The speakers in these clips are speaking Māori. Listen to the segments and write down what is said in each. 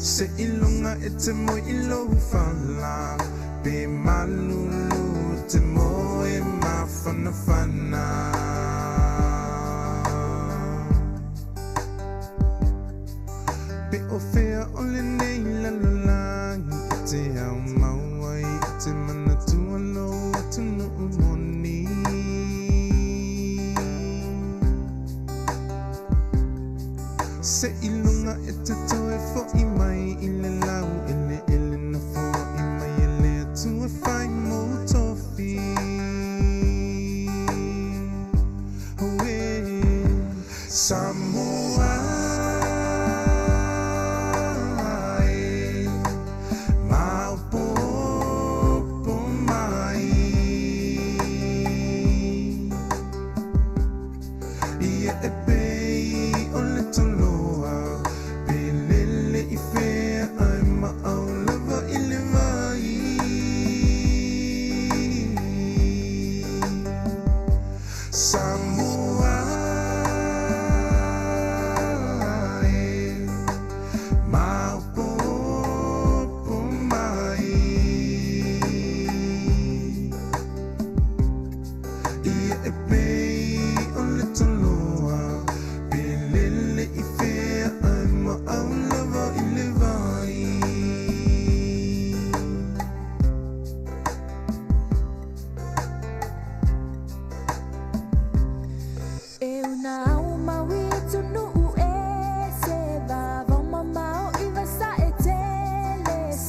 Se ilunga ete mo ilo fala Be malulu te mo e mafana fana Be ofea ole nei lalulangi Ete au mawai ete manatu alo atunu umoni Se ilunga ete toe fo imai ile lau ele na fo imai ele atu e fai mo tofi Oe Samoa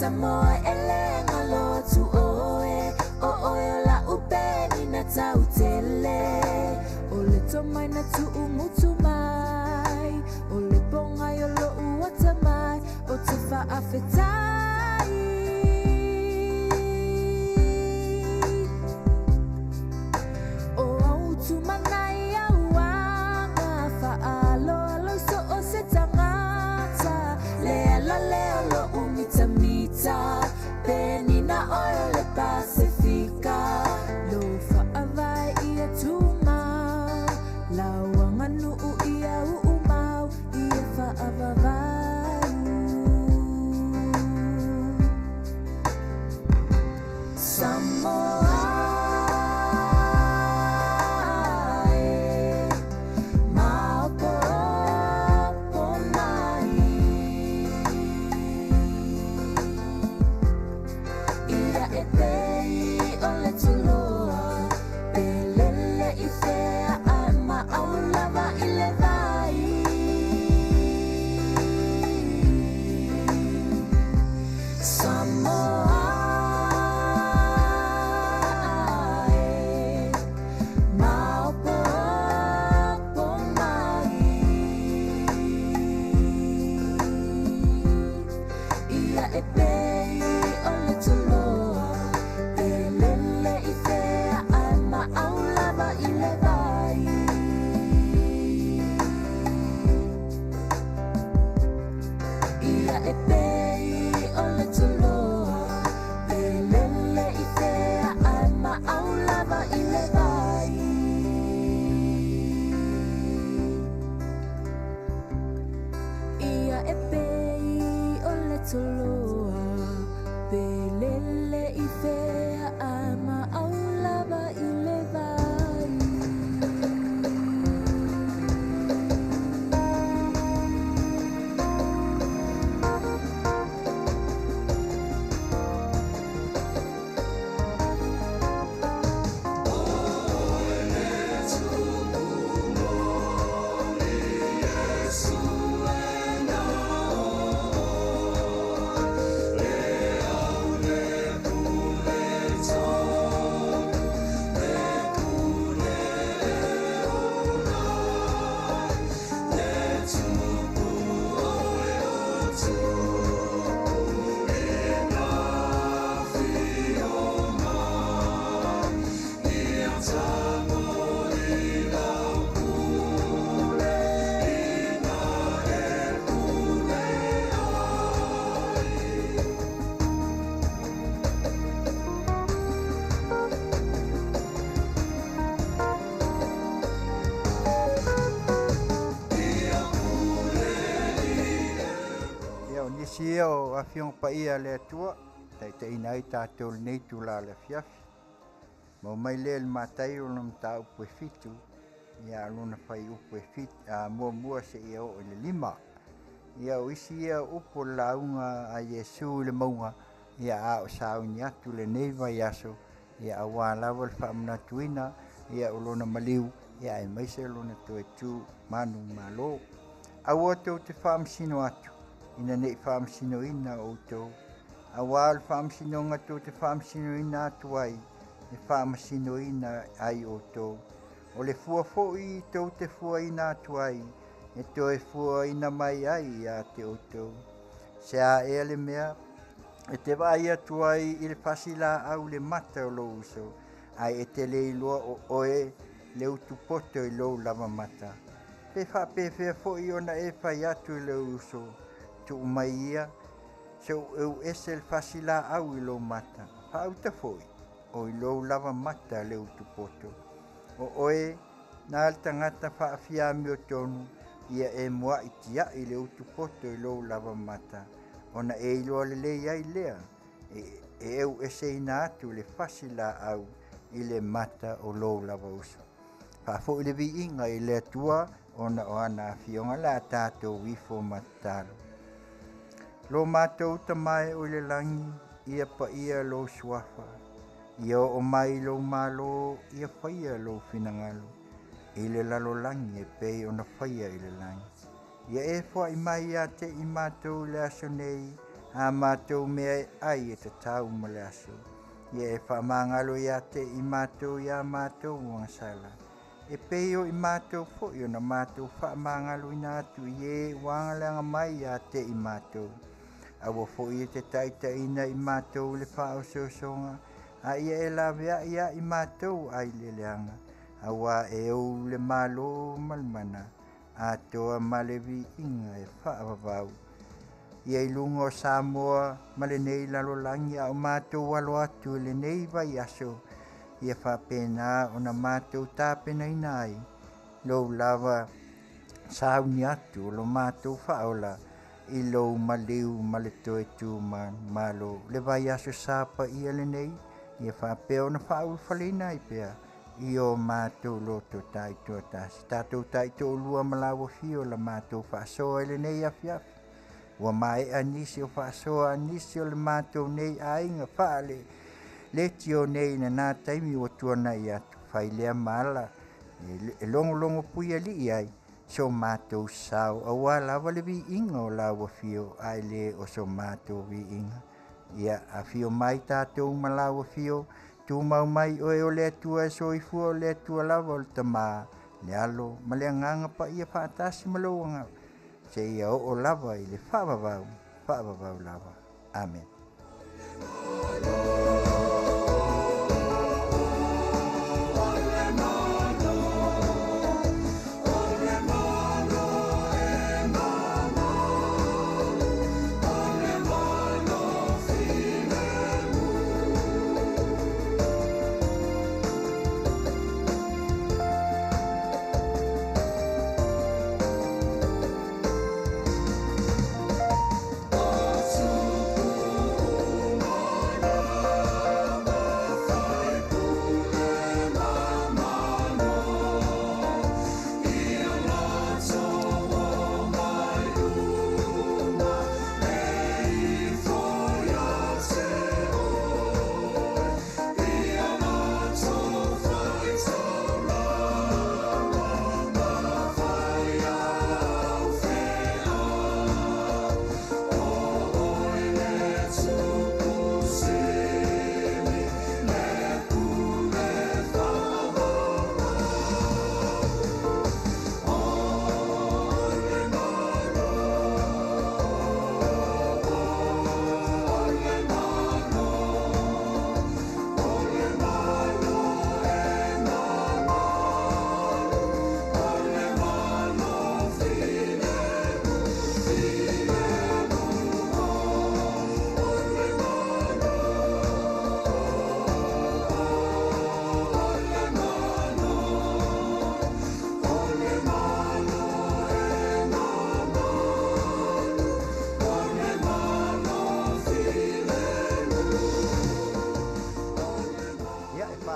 Samoa ele ngalo tu oe o oe la upeni na Tautele ole tomai na tu umutu mai ole bonga yo lo uata mai o te fa afetai o au tu manai au anga fa alo alo so o se tangata le lo umita Penina oil le Pacifica Lo fa avai ia tuma Lawanganu ia umau ia fa avavai Samoa sia o Afioga pa ia le atua taʻitaʻina ai tatou lenei tula le Afiafi ma mai lea le matai o na mataupu e fitu ia lona fai upu e fitu muamua seʻia oo i le 5 ia o isi ia upu le lauga a Iesu i le mauga ia a o sauini atu lenei vaiaso ia auā lava le faamanatuina ia o lona maliu ia e maise lona toe tu manu malo aua tou te faamasino atu ina neʻi faamasinoina outou auā le faamasinoga tou te faamasinoina atu ai e faamasinoina ai outou o le fua foʻi tou te fuaina atu ai e toe fuaina mai ai iā te outou se a ea le mea e te vai atu ai i le fasilaau le mata o lou uso ai e tele iloa o oe le utupoto i lou lava mata pe faapefea foʻi ona e fai atu i le uso tuu mai ia se eu ese le fasilaau i lou mata faauta foʻi o i lou lava mata le utupoto o oe na le tagata faafiami o tonu ia e moaʻi tiaʻi le utupoto i lou lava mata ona e iloa lelei ai lea e eu eseina atu le fasilaau i le mata o lou lava uso faafoʻi le viiga i le atua ona o ana afioga le a tatou ifo matatalo lo matou tamae o i le lagi ia paia lou suafa ia oo mai lou malo ia faia lou finagalo i le lalolagi e pei ona faia i le lagi ia e foaʻi mai iā te i matou i le aso nei a matou mea ai e tatau ma le aso ia e faamagalo iā te i matou iā matou uagasala e pei o i matou foʻi ona matou faamagaloina atu i ē ua agaleaga mai iā te i matou aua foʻi e te taʻitaʻina i matou le faaosoosoga a ia e laveaʻi a i matou ai le leaga auā e ou le malo ma le mana atoa ma le viiga e faavavau ia i luga o Samoa ma lenei lalolagi a o matou alo atu i lenei vaiaso ia faapena ona matou tapenaina ai lou lava sauni atu o lo matou faaola i lou maliu ma le toe tu malo le vaiaso sa paia lenei ia faapea ona faaulufaleina ai pea i o matou loto taʻitoa tasi tatou taʻitoʻolua ma lauafio la matou faasoa i lenei afiafi ua maeʻa nisi o faasoa anisi o le matou nei aiga faale le tio nei na taimi ua tuanaʻi atu fai lea mala e logologo pui alii ai so matou sao auā lava le viiga o lauafio ae lē o so matou viiga ia afio mai tatou ma lauafio tumau mai oe o le atua e soifua o le atua lava o le tamā le alo ma le agaga paia faatasi ma lou aga seia oo lava i le faavavau lava amen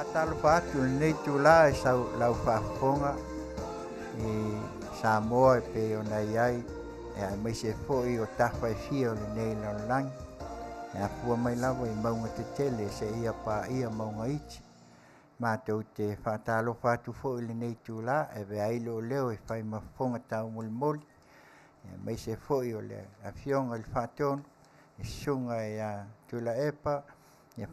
whaatalofa atu nei tula e sau lau whaafonga i Samoa e pe o nei ai e ai mai se foi o tawhai fia o le nei laulangi e a fua mai lawa i maunga te tele se ia pa ia maunga iti mātou te whaatalofa atu foi le nei tula e ve ailo leo e whai mafonga tau moli moli e mai se foi o le Afioga i le whaatonu e sunga e a tula epa e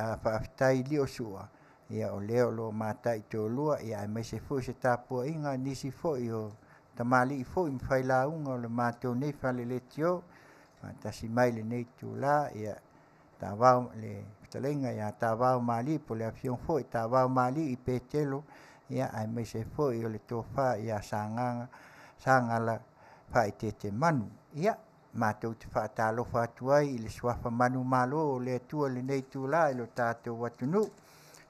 whaafitai li o sua ia o leo lo mātai tō lua ia e mai se foi se tāpua inga nisi foi o tamali i foi mwhai la unga o le mātou nei whale le tio tasi mai le nei tula ia tāwau le talenga ia tāwau mali po le Afioga foi tāwau mali i petelo ia ai mai se foi o le tōwha ia sangala whai te manu ia mātou te whaatalofa atu ai i le suafa manu malo o le atua le nei tula i lo tātou watunu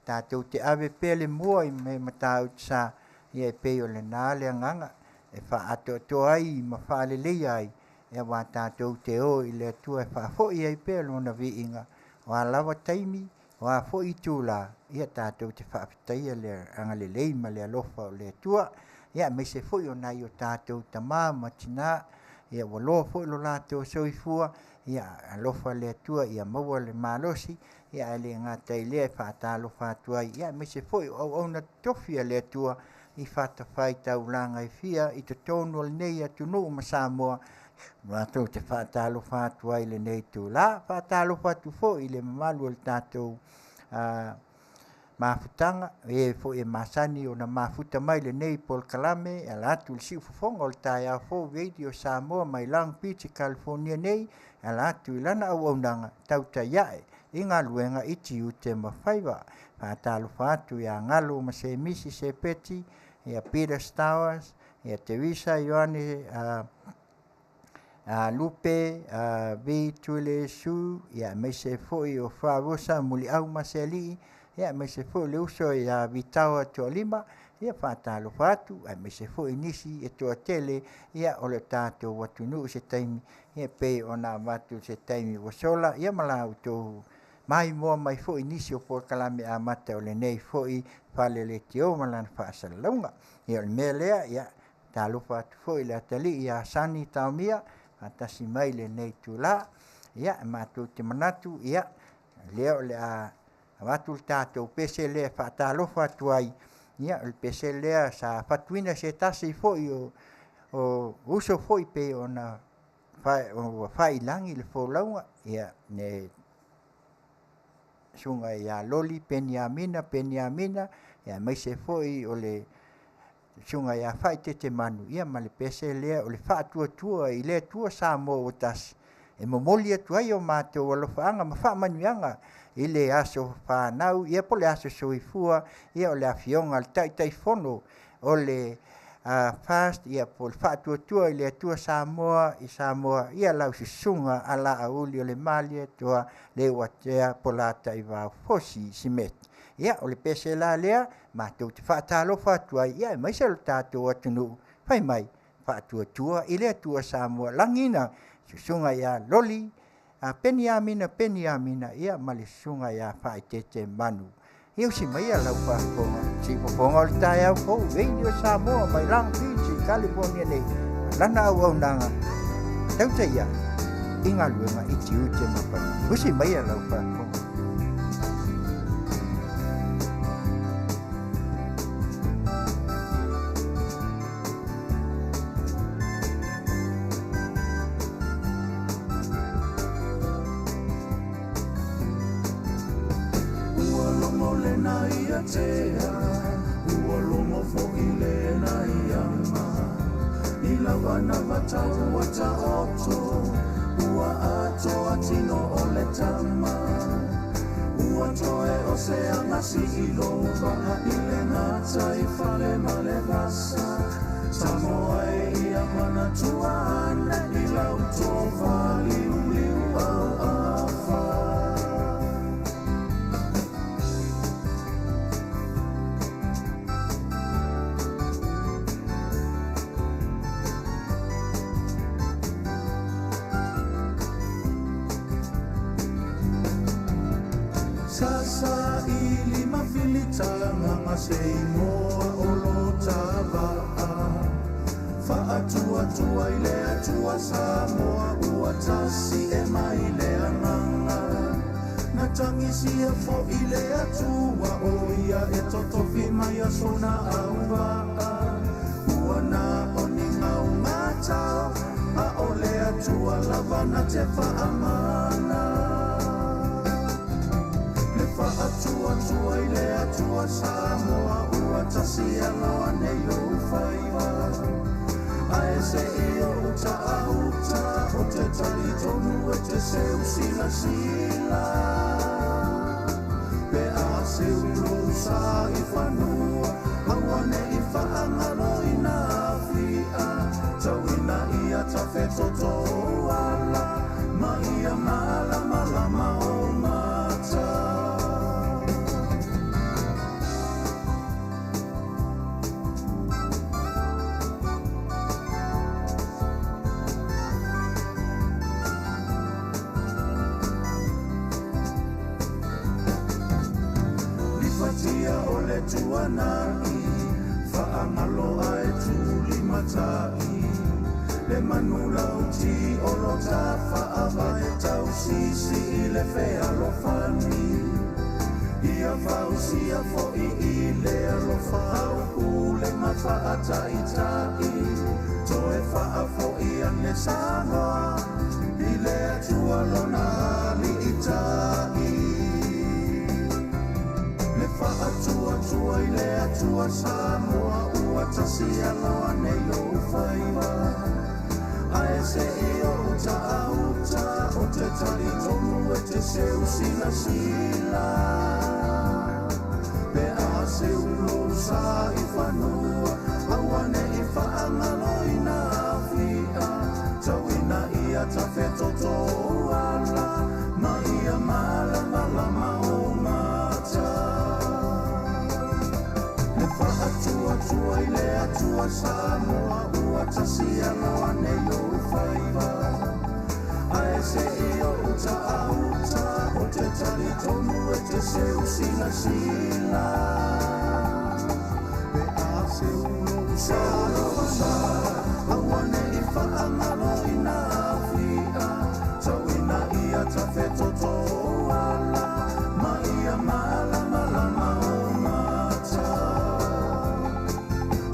tātou te ave pele mua i me matau sa ia e pei o le nā le anganga e whaato ai ma whaalelei ai e wā tātou te o i le atua e whaafoi ai pele o na viinga o a lawa taimi o a fo i tula ia tātou te whaafitai le angalelei ma le alofa o le atua ia me se foi o nai o tātou tamā matina ia waloa foi lo lātou soifua ia alofa le atua ia maua le malosi ia le ngatai le whaatalofa atu ai ia me se foi au na tofia le atua i whatawhai taulanga i fia i te tonu le nei atu no ma Samoa mātou te whaatalofa atu ai le nei tu la whaatalofa atu foi le mamalu le tātou mafutanga e fo e masani o na mafuta mai le nei pol kalame e la tu si fofonga o le taia fo radio Samoa mai Long Beach California nei e la tu lana au aunanga Tautai inga luenga i Tiute ma Faiva whaatalofa atu ia ngalo ma se misi se peti ia Peter Stowers ia Teresa Ioane Lupe Tuele Su ia mai se foi o Farosa muli au maseli ia mai se foi le uso ia Vitaua to lima ia whaatalofa atu ai mai se foi nisi e to Tele ia o le tātou watunu se taimi ia pe ona watu se taimi wasola ia malau to mai mo mai foi nisi o por kalame a mata o le nei foi fale le tio malan whaasalunga ia le melea ia talofa atu foi le atali ia sani taumia atasi mai le nei tula ia mātou te manatu ia leo le a watu tātou pese le whaatalofa atu ai ia le pese lea sa fatuina se tasi foi o uso foi pe ona whai langi le fōlaunga ia ne sunga ia loli peniamina ia mai se foi o le sunga ia whai te manu ia ma le pese lea o le whaatua i le tua Samoa o tas e momoli atu ai o mātou alofaanga ma whaamanuianga i le aso whanau ia po le aso soifua ia o le Afioga le taitai fono o le fast ia po le whaatua i le atua Samoa i Samoa ia lau sisunga ala auli o le malia toa le watea po la taiva fosi simet ia o le pese la lea mātou te whaatalofa atu ai ia mai se lo tātou atunu whai mai whaatua i le atua Samoa langina sisunga ia loli peniamina ia mali sunga ia whaitete manu eu si mai lau whaafonga si fofonga o le tae au kou radio Samoa mai Long Beach California nei lana au nanga Tautai ia inga luenga i Tiute mapani usi mai lau whaafonga Samoa ia mana tuana i lau tō liu au afa. Sasa ili mafilitanga maseimoa olotava Fa'atua ile atua Samoa uatasi ema ile ananga Natangisia fo ile atua oia etotofi maya sona auva Uana oninga ungatao a ole atua lava na te fa'amana Le fa'atua ile atua Samoa uatasi aloa neyo Faiva Aese iyo uta o te tali tonu e te seu sila Pe a seu losa i whanua Awane i whaangalo i na awhia Tau ina ia ta whetoto ala Ma ia malama o mata Ole tuanai, whaangalo ai tuli matai Le manula uti olo ta whaava e tau sisi le whea lo whani Ia whausia fo I le alo whau le mawhaata I tai Toe whaa fo I ane Samoa I le atua lona ali I tai Le fa'atua ile atua Samoa uatasi aloa neyo Faiva Aese iyo uta o te tali tonu e te seu sila Pe a seu losa I whanua Awane I whaangalo I na awhia Tau ina ia ta whetoto ala Ma ia malama o mata Fa'atua ile atua Samoa uatasi aloa neyo Faiva Aese iyo uta o te tali tonu e te seu sila Pe a seu losa Awane I whaangalo I na awhia Tau ina ia ta whetoto ala Ma ia malama o mata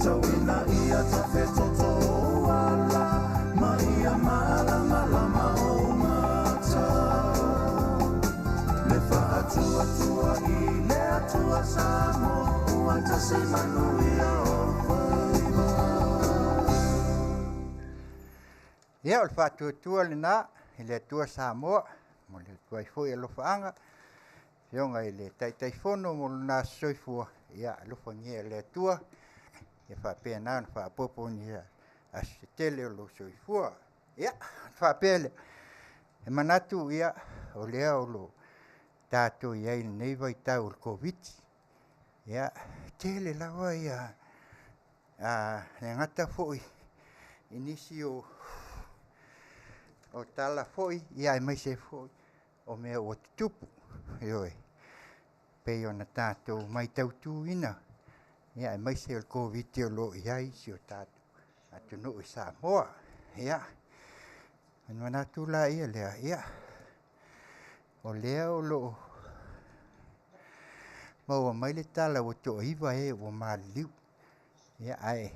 Tauina ia ta whetoto ala Ma ia malama o mata Le whaatua I le atua Samoa Uatasi Manuia o Faiva Ia o le whātua le nā I le atua Samoa Mo le tuai fwoi alofaanga Fionga I le taitaifono mo luna soifua Ia alofa ngia le atua Ia whapea nā whapopo ni a Tele o lo soifua Ia whapea le E manatu ia o lea o lo tātou iai nei vai tau o COVID Ia Tele lawa ia Ne ngata fwoi Inisi o tala fwoi Ia e maise fwoi O mea o te tupu Ioi Pei o na tātou mai tautu ina Ia e maise o COVID o lo iai si o tātou Atu no I Samoa Ia Manatu la ia lea ia O lea o lo Maua mai le tala o to iwa o maliu Ia ai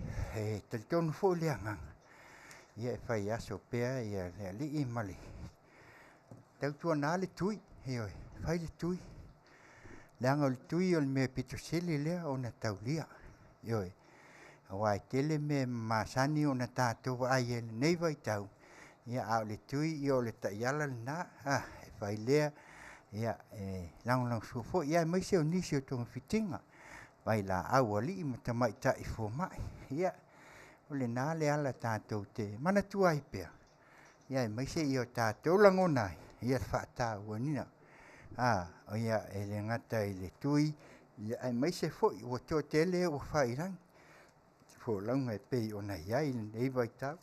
Talitonu fo lea nganga Ia e whai aso pea ia lea li I mali Tautua nā le tui Ioi Whai le tui Leanga o le tui o le mea pitosili lea o na taulia Ioi Awai Tele me masani o na tātou ai e nei vai tau Ia au le tui I o le taiala le nā E whai lea Ia lang sufo Ia e maise o nisi o tonga fitinga Vai la au ali I matamai ta I fo mai Ia O le nā le ala tātou te mana tuai pea Ia e maise I o tātou langonai Ia whaata ua nina O ia e le ngata I le tui Ia e maise fo I o tō Tele o whairangi Fo launga e pei o na iai nei vai tau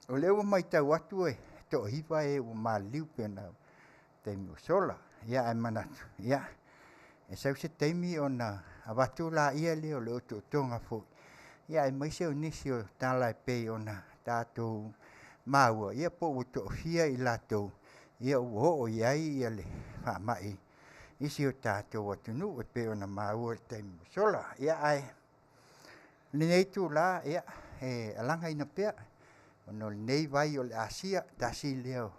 O leo mai tau atu e to hiva e o maliu pena te mo sola ia e manatu ia E sau se teimi ona avatu la ia le o le o tonga fo. Ia e mai se o nisi o tala e pei ona tātou maua. Ia po o to fia I latou. Ia o iai ia le whamai. Isi o tātou atunu o pei ona maua le teimi sola. Ia ai. Nei tu la ia e alanga ina pea. Ono nei vai o le asia tasi leo.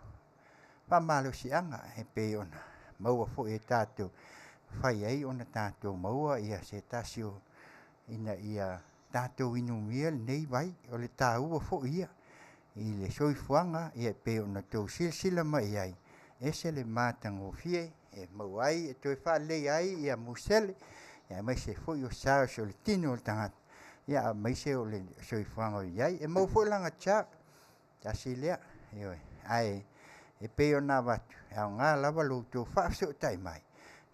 Pamalo si anga e pei ona. Maua fo e tātou. Whai ai ona tātou maua ia se tasio ina ia tātou inumia nei vai o le tāua fo ia. I le soifuanga ia pe ona tau silsila mai ai. E se le mātango fie e mau ai e toi whaalei ai ia musele. Ia mai se fo o sao so le tino o le tangata. Ia mai se o le soifuanga iai. E mau fo langa tja. Tasi lea. Ioi. Ai e pe ona watu. Au ngā lava lo tau whaafso tai mai.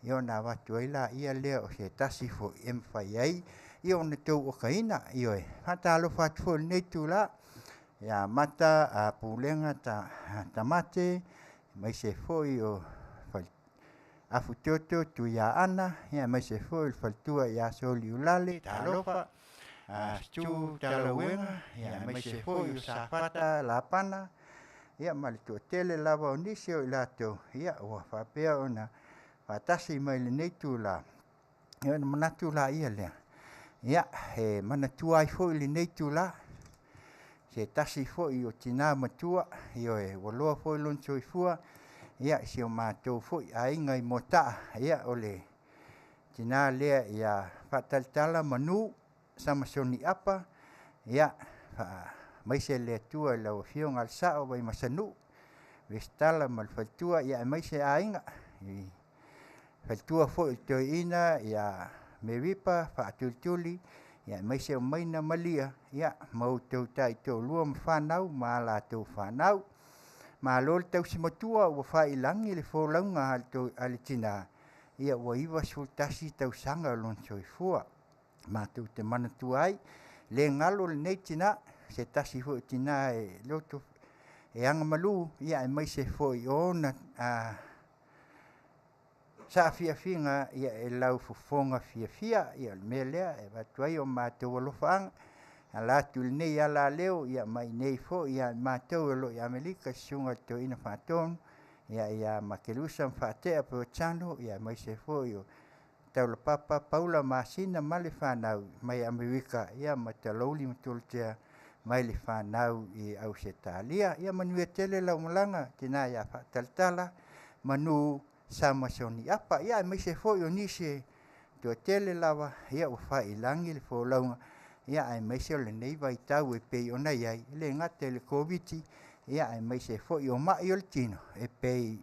Ia na watu ai la ia lea o se tasi fo whai ai. Ia ona tau o kaina. Ioi. Hata alo whatu fo nei tu la. Ia mata a pulenga ta mate. Mai se fo I o Afutiti tu ia ana. Ia mai se fo I whaltua ia soli ulale. Talofa. Stu talauenga. Ia mai se fo I o safata la pana. Ia malitua Tele lava o nisi o ilato. Ia ua whapea ona. Fatasi mai le nei tu la. Ia na manatu la ia lea. Ia e manatua ai fo I le nei tu la. Se tasi fo I o tina matua. Ia e waloa fo I lonso I fua. Ia si o mātou fo I ainga I mota. Ia o le tina lea ia fataltala manu. Samasoni apa. Ia mai se lea tua lau Afioga al sao vai masanu. Vestala mal faltua ia mai se ainga. Faltua fo I toi ina ia mewipa faatultuli ia mai se maina malia ia mau tautai to lua mfanau ma la to fanau ma lol tau simatua wa failangi le folaunga alto alitina ia wa iwa sultasi tau sanga lon soifua ma tu te manatuai le ngalo le netina se tasi fo tina e loto e anga malu ia mai se fo I ona sa Afiafi nga ia e lau fofonga fiafia ia melea e watuai o mātou alofaanga. A lātu nei ala leo ia mai nei fo ia mātou alo I Amerika sunga to ina whātonu. Ia makelusa mwhatea po chano ia mai se fo I Taulapapa Paula Masina male whanau mai Amerika ia matalauli matultea mai le whanau I au se talia. Ia Manuia Tele lau malanga tina ia whataltala manu Samasoni apa ia mai se fo I nisi to Tele lava ia o whailangi le folaunga ia ai mai se le nei vai tau e pei ona iai le ngate le COVID ia ai mai se fo I o mai o le tino e pei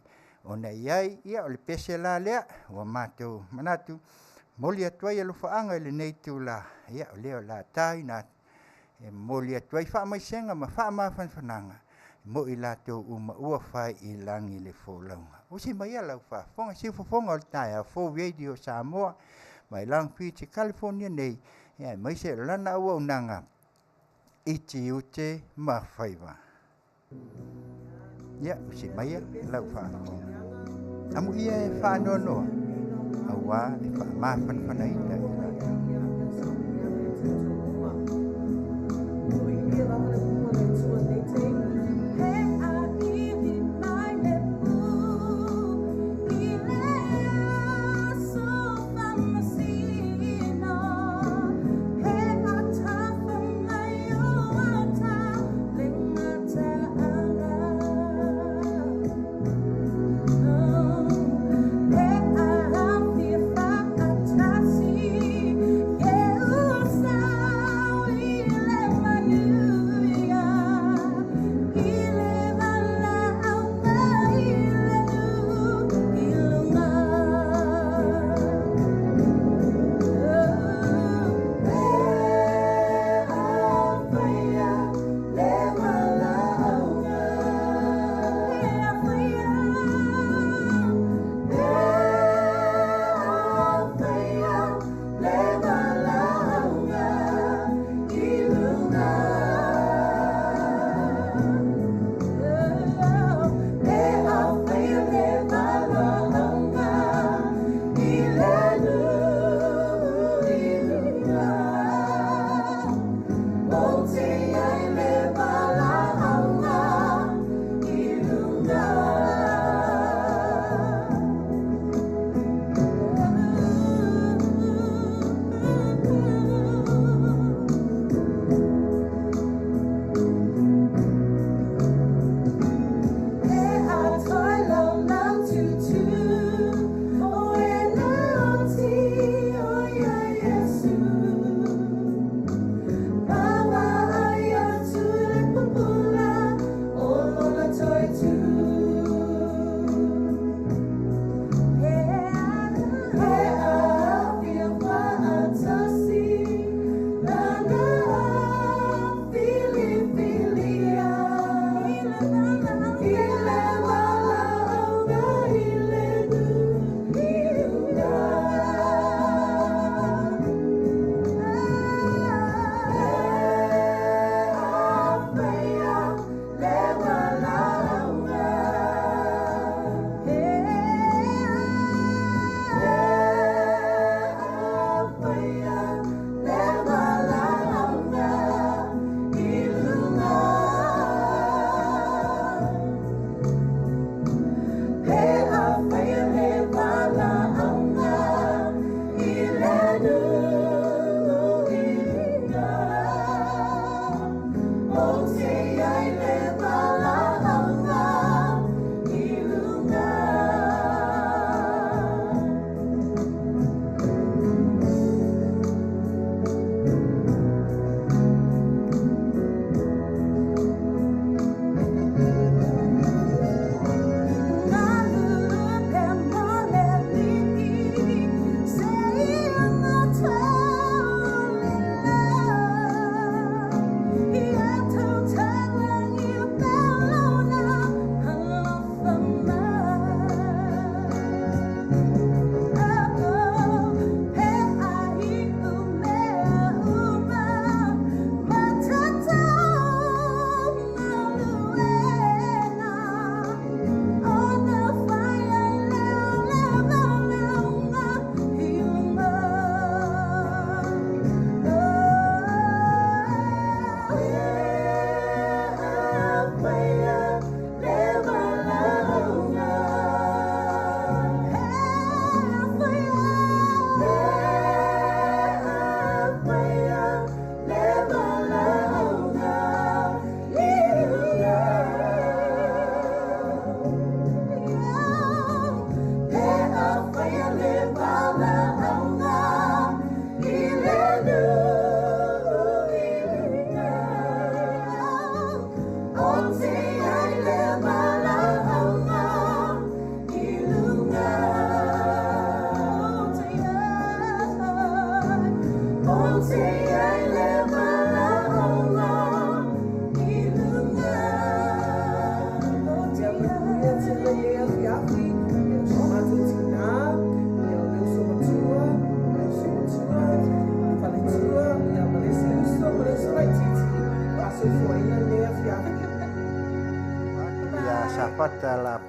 ona iai ia o le pese la lea o mātou manatu moli atuai alo whaanga le nei tu la ia o leo la tai na e moli atuai wha mai senga ma wha ma whanwhananga mo I lato uma ua whai I langi le folaunga. O si mai alau wha, whonga si Fofoga o le tae a Fo Radio Samoa, mai lang Tiute California nei, ia mai se lana ua unanga, I Tiute ma Faiva. Ia, o si mai alau wha. Amu ia e wha nonoa, awa e wha mawhan whanaita I lato.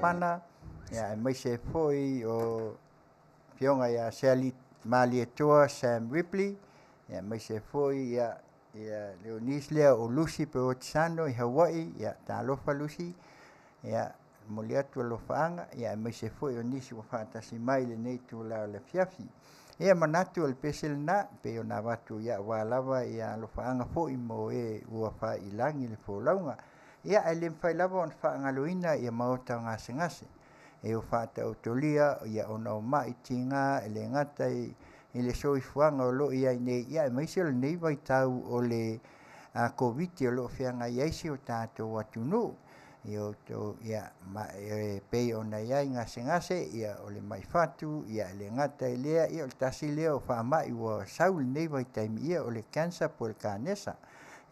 pana ia mai se foi o Afioga ia Sally Mali Toa Sam Ripley ia mai se foi ia Leonis lea o Lucy pe o Tisano i Hawaii ia talofa Lucy ia moli atu alofaanga ia mai se foi o nisi ua faatasi mai lenei tulao le Afiafi ia manatu o le pesel na pe ona watu ia walawa ia alofaanga foi mo ua failagi le folaunga ia e le mfai lava ona faagaloina ia maota o gasegase e o faatautolia ia ona o maʻitiga e le gata i le soifuaga o loo ia i nei ia e maisi o lenei vaitau o le koviti o loo feagai aisi o tatou atunuu i outou ia pei ona iai gasegase ia o le maifatu ia e le gata i lea ia o le tasi lea o faamaʻi ua sau lenei vaitaimi ia o le cancer po le kanesa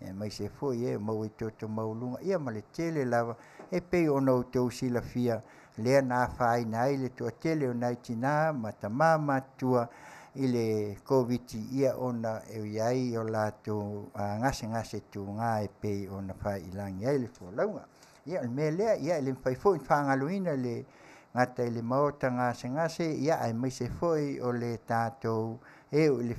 ia mai se foi e mau i toto mauluga ia ma le tele lava e pei ona outou silafia lea na faina ai le tuatele o nai tinā ma tamā matua i le koviti ia ona e iai o latou gasegase tugā e pei ona failagi ai le folauga ia o le mea lea ia e le mafai foʻi faagaloina le gata i le maota gasegase ia ae mai se foʻi o le tatou e o le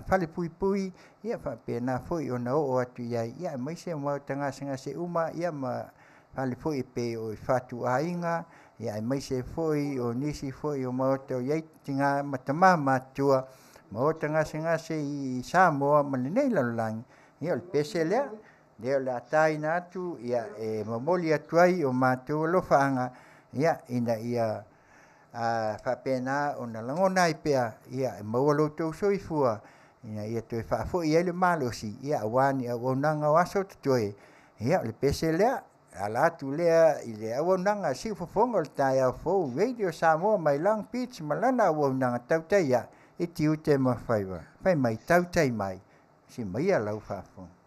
fale puipui ia faapena foʻi ona oo atu iai ia e mai se maota gasegase uma ia ma fale foʻi pe o fatuaiga ia e mai se foʻi o nisi foʻi o maota o iai tiga ma tamā matua maota gasegase i Samoa ma lenei lalolagi ia o le pese lea lea o le ataina atu ia e momoli atu ai o matou alofaaga ia ina ia faapena ona lagona ai pea ia e maua loutou soifua ina ia toe faafoʻi ai le malosi ia auā ni auaunaga o aso totoe ia o le pese lea ala atu lea i le auaunaga siu fofoga o le taeao fou radio Samoa mai Long Beach ma lana auaunaga Tautai ia i Tiute ma Faiva fai mai Tautai mai si maia lau faafoga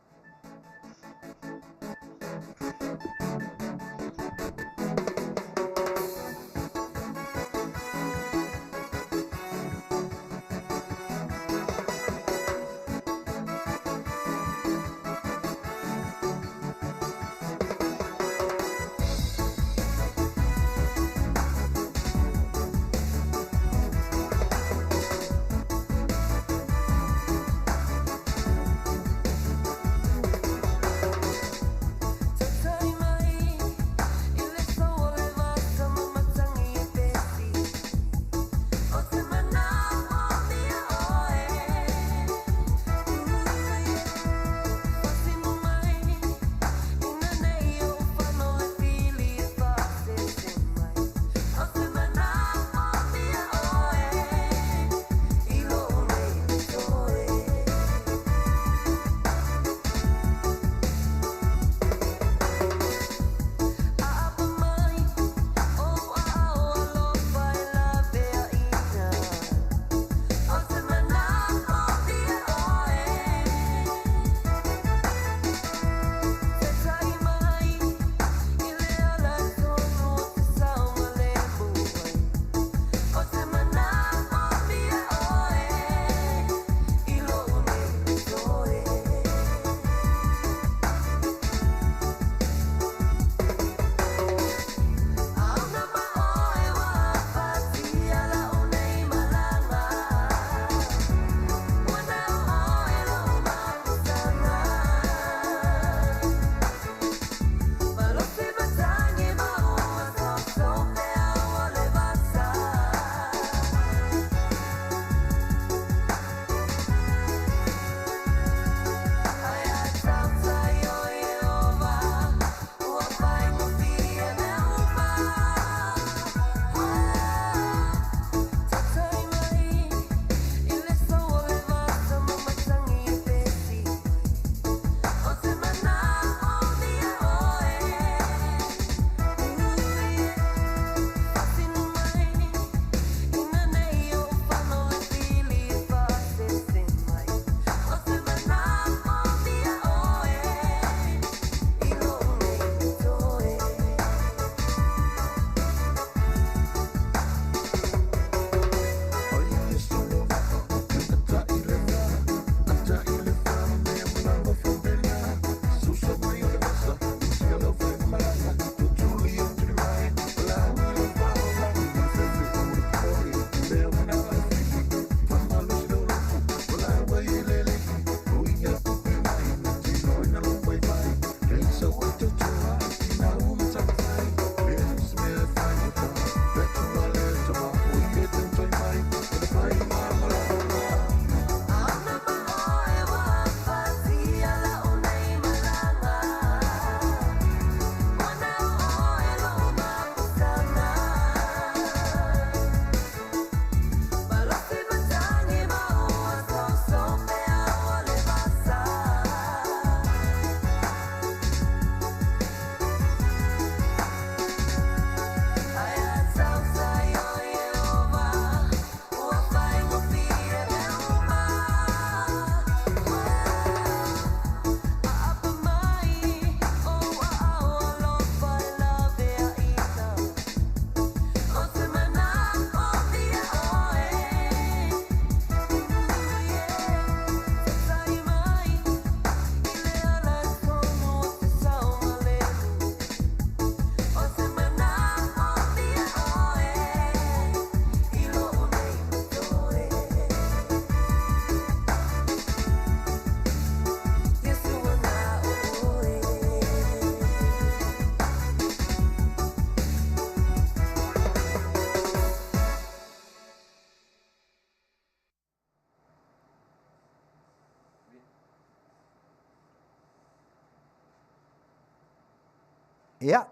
ia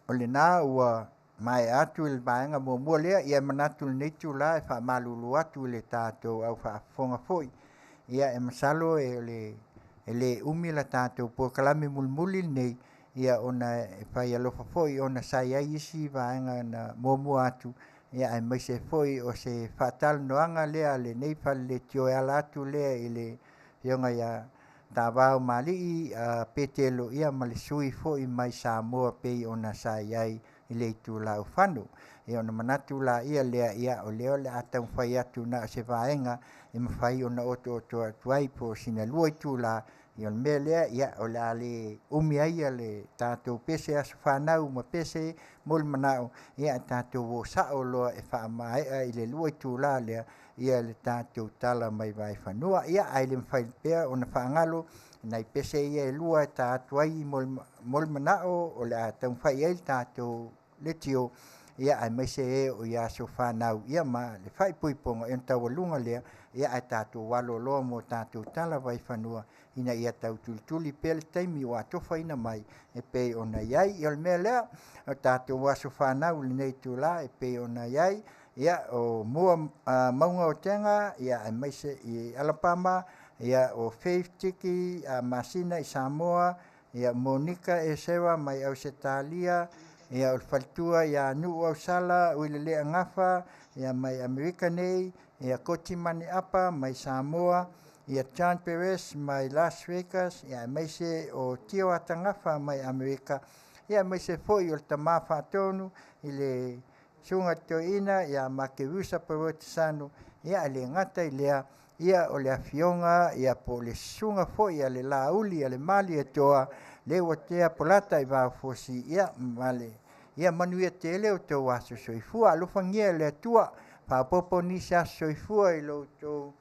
o le nā ua mai atu i le vaenga mua lea ia manatu nei tula e whaamalulu atu i le tātou au whaafonga foi. Ia e masalo e le umi la tātou po kalame mulmuli nei ia ona e whai alofa foi ona sai ai isi vaenga na mua atu. Ia e mai se foi o se whaatal noanga lea le nei whale le tio e ala atu lea i le ionga ia tāwao mali i petelo ia ma le sui foi mai Samoa pei ona sai ai i le tu lau whanu. E ona manatu la ia lea ia o leo le atau whai atu na se vaenga e mawhai ona oto atuai po sina lua i tu la i on mea lea ia o le ale umi aia le tātou pese aso whanau ma pese mol manao ia tātou wo sao loa e whaamaea i le lua i tu la lea ia le tātou tala mai vai whanua ia ai le mwhai pea ona whaangalo nei pese ia e lua e tātou ai mol manao o le atau whai ai tātou le tio ia ai mai se e o ia so whanau ia ma le whai puiponga e tawa lunga lea ia ai tātou walo loa mo tātou tala vai whanua ina ia tau tuli pele taimi o atofa ina mai e pe ona iai i ol mea lea o tātou waso whanau li nei tu la e pe ona iai ia o mua maunga o tenga ia ai mai se i Taulapapa ia o Afutiti Masina i Samoa ia Monika e sewa mai au se talia ia o faltua ia nu au sala o le lea ngafa ia mai Amerika nei ia koti mani apa mai Samoa ia Chan Perez mai Las Vegas ia mai se o tio atangafa mai Amerika ia mai se foi o tama fatonu i le sunga toina ia makerusa perotisano ia le ngata i lea ia o le Afioga ia po le sunga foi ia le lauli ia le mali e toa le watea polata i va fosi ia male ia Manuia Tele o tau aso soifua alofangia le atua whapopo ni sia soifua i lo tau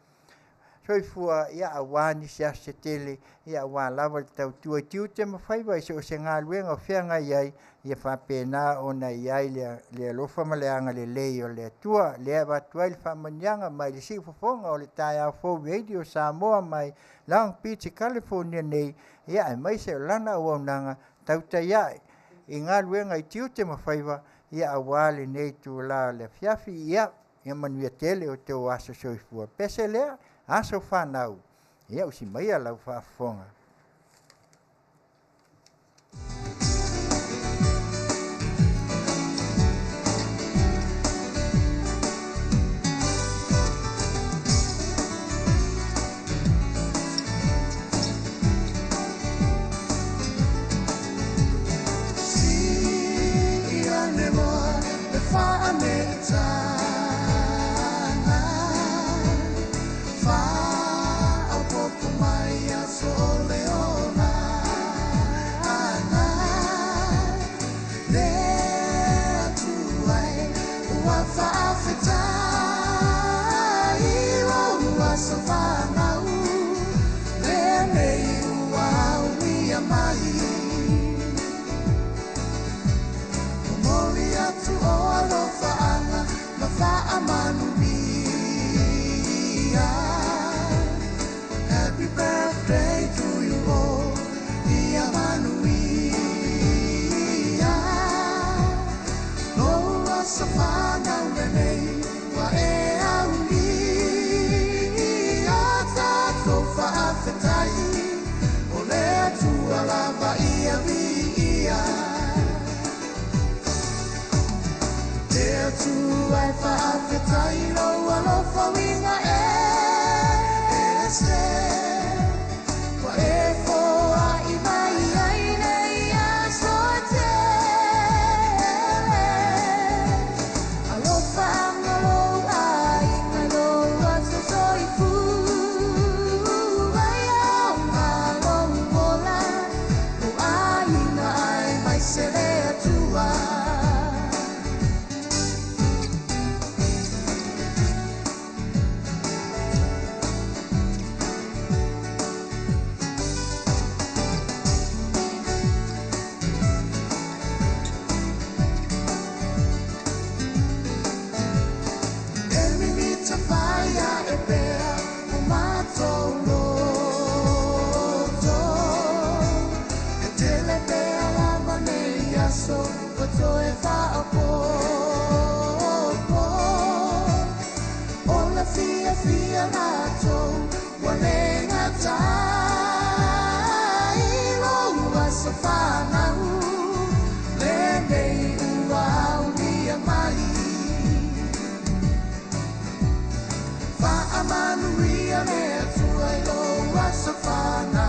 soifua ia awani sia se Tele ia awa lava tau tua Tiute ma Faiva i so se ngā luenga o whianga iai ia whapena ona iai le alofa ma le anga le lei o le atua le watuai le whamanianga mai le si Fofoga o le tai au fau radio Samoa mai Long Beach, California nei ia ai mai se lana o nanga Tautai ai i ngā luenga i Tiute ma Faiva ia awale nei tu la le Afiafi ia Manuia Tele o tau aso soifua pese lea aso whanau ia usi mai a lau whaafonga. Fa au popo mai a sole fia natou walenga tai lo wasafanau lendei uau dia mai fa Manuia me fuai lo wasafanau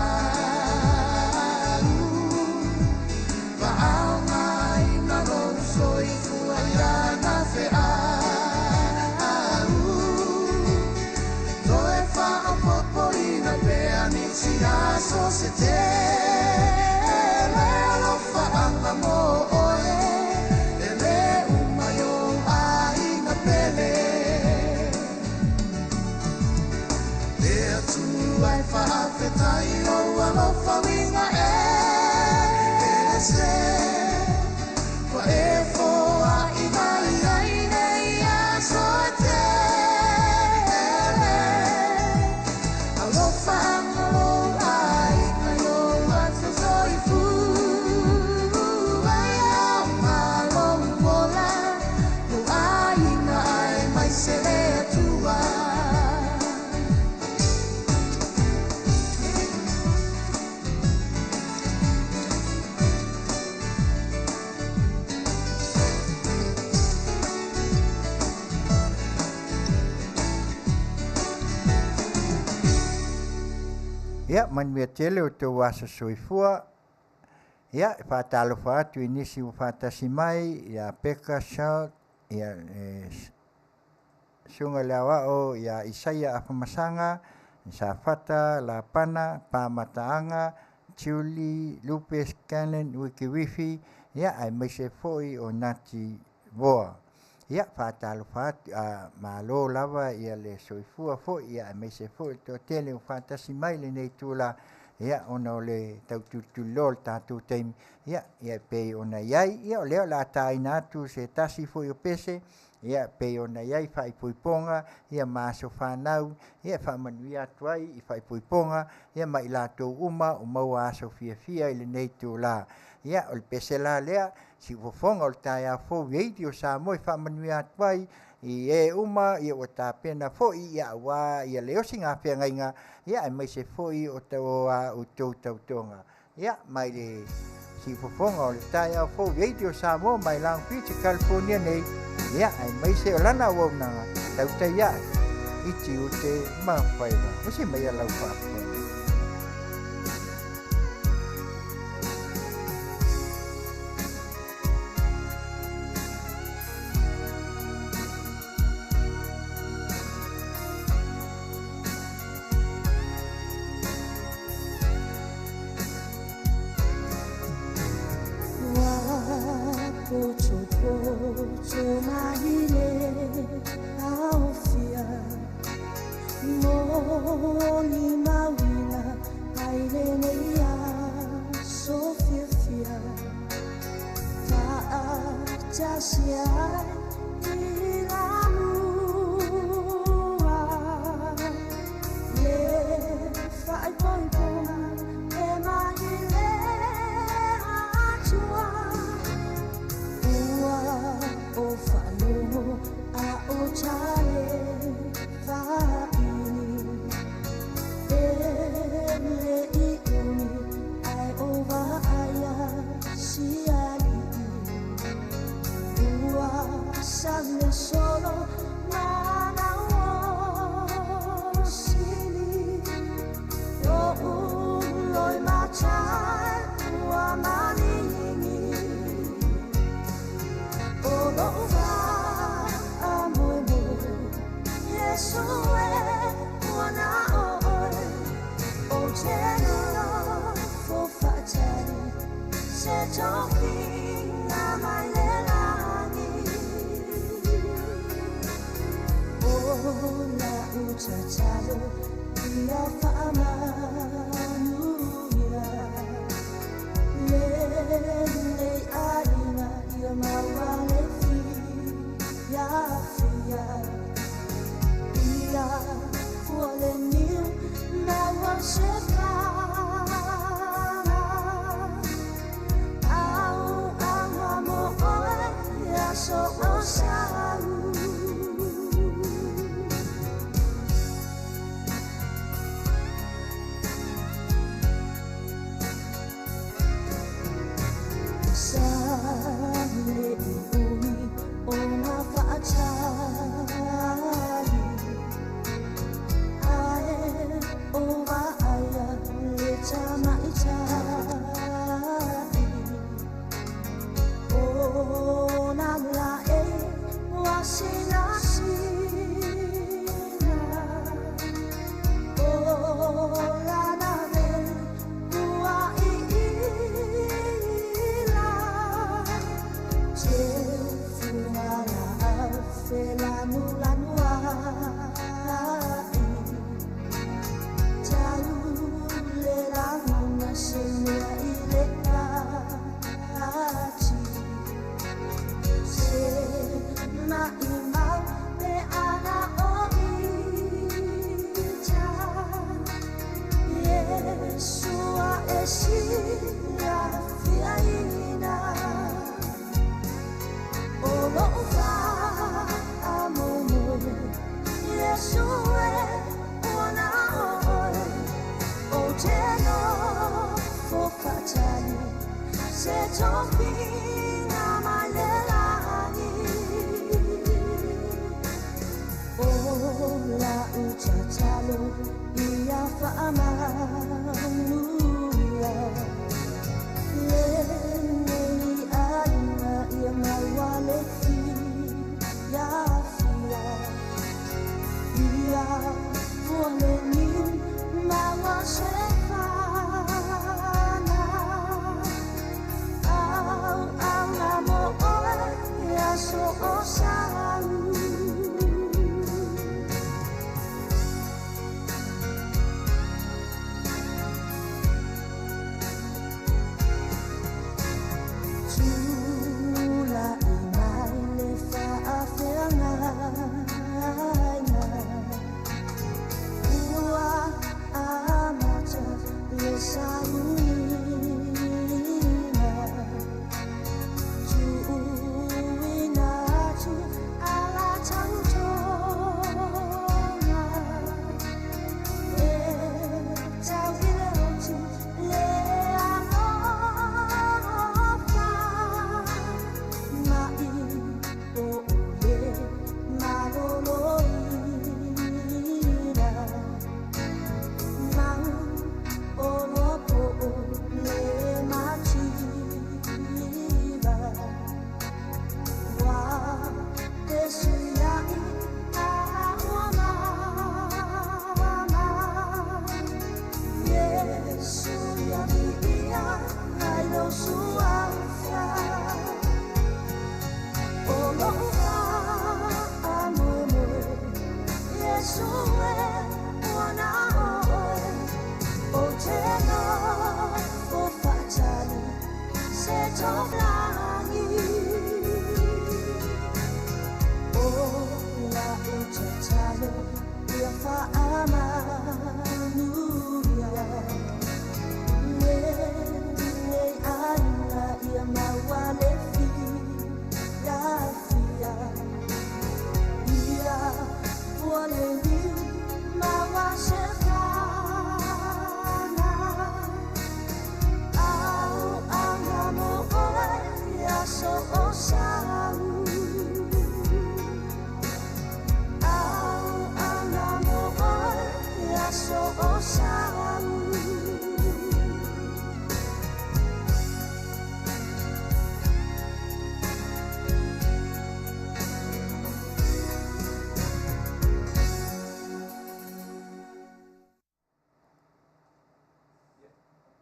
fa au mai na lo soi fuai ana fe so se te lo fa anga mo oe ele umayo ai na pele there to I fa fetai o alo fa winga se fa e fo ai mai ai nei a so te alo fa Ia, Manuia Tele o tō wasa soifua. Ia, whātalofa atu inisi o whātasi mai, ia peka shout, ia sunga leawa o ia Isaia Afamasanga, sa whata, la pana, pāmataanga, Tiuli, Lupe, Scanlon, Wikiwifi, ia ai meise foi o Ngati Voa. Ia, whātalofa atu, malo lava ia le soifua foi, ia meise foi tō tele o whātasi mai le nei tūla, ia ona o le taututulol tātou teimi, ia pei ona iai, ia o leo la tāina atu se tasi foi o pese, ia pei ona iai whaipuiponga, ia māso whanau, ia whamanuia atuai i whaipuiponga, ia mai lātou uma o maua aso fia i le nei tūla. Ia o le pese la lea, si Fofoga o le tai a fo veiti o Samoa i whamanuia atuai, i uma ia o tāpena foi ia wa ia leo singa whiangainga ia mai se foi o tau o tau tautonga ia mai le si Fofoga o le tai a fo veiti o Samoa mai Long Beach California nei ia mai se lana o na Tautai ia i Tiute ma Faiva o si mai lau fa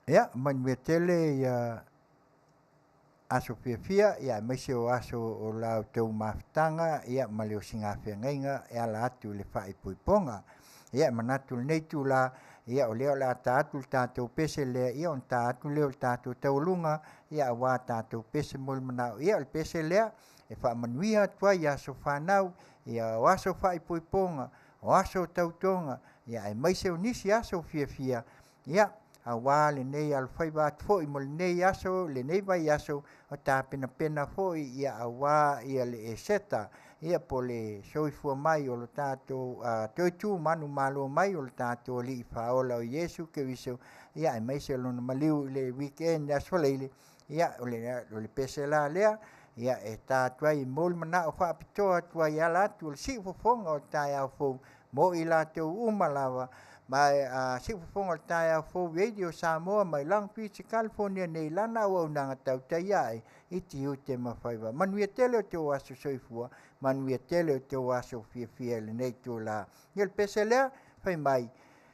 Ia, Manuia Tele ia aso Afiafia, ia maise o aso o lau tau mafutanga, ia ma leo singawhiangaiga, ia la atu le whaipoiponga. Ia manatu nei tu la, ia o leo la tātu tātou pese lea, ia on tātu leo tātou taulunga, ia wā tātou pese mol manau. Ia o pese lea, e Manuia tua ia aso whanau, ia o aso whaipoiponga, o aso tautonga, ia e maise o nisi aso Afiafia, ia awa le nei al Faiva atfo i mo le nei aso le nei vai aso o ta pena foi ia awa ia le eseta ia po le soifua mai o lo tato toitu manu malo mai o lo tato li faola o Yesu ke viso ia e mai se lo maliu le weekend aso le ia o le pesela lea ia e tatua i mol mana o fa pitoa tua ia la tu si fofonga o ta ia fo mo i la te umalawa mai si fofonga taia fo radio Samoa mai lang pi California nei lana o nanga Tautai ai i Tiute ma Faiva Manuia Tele o te waso soifua Manuia Tele o te waso fia le nei tu la il pesele fai mai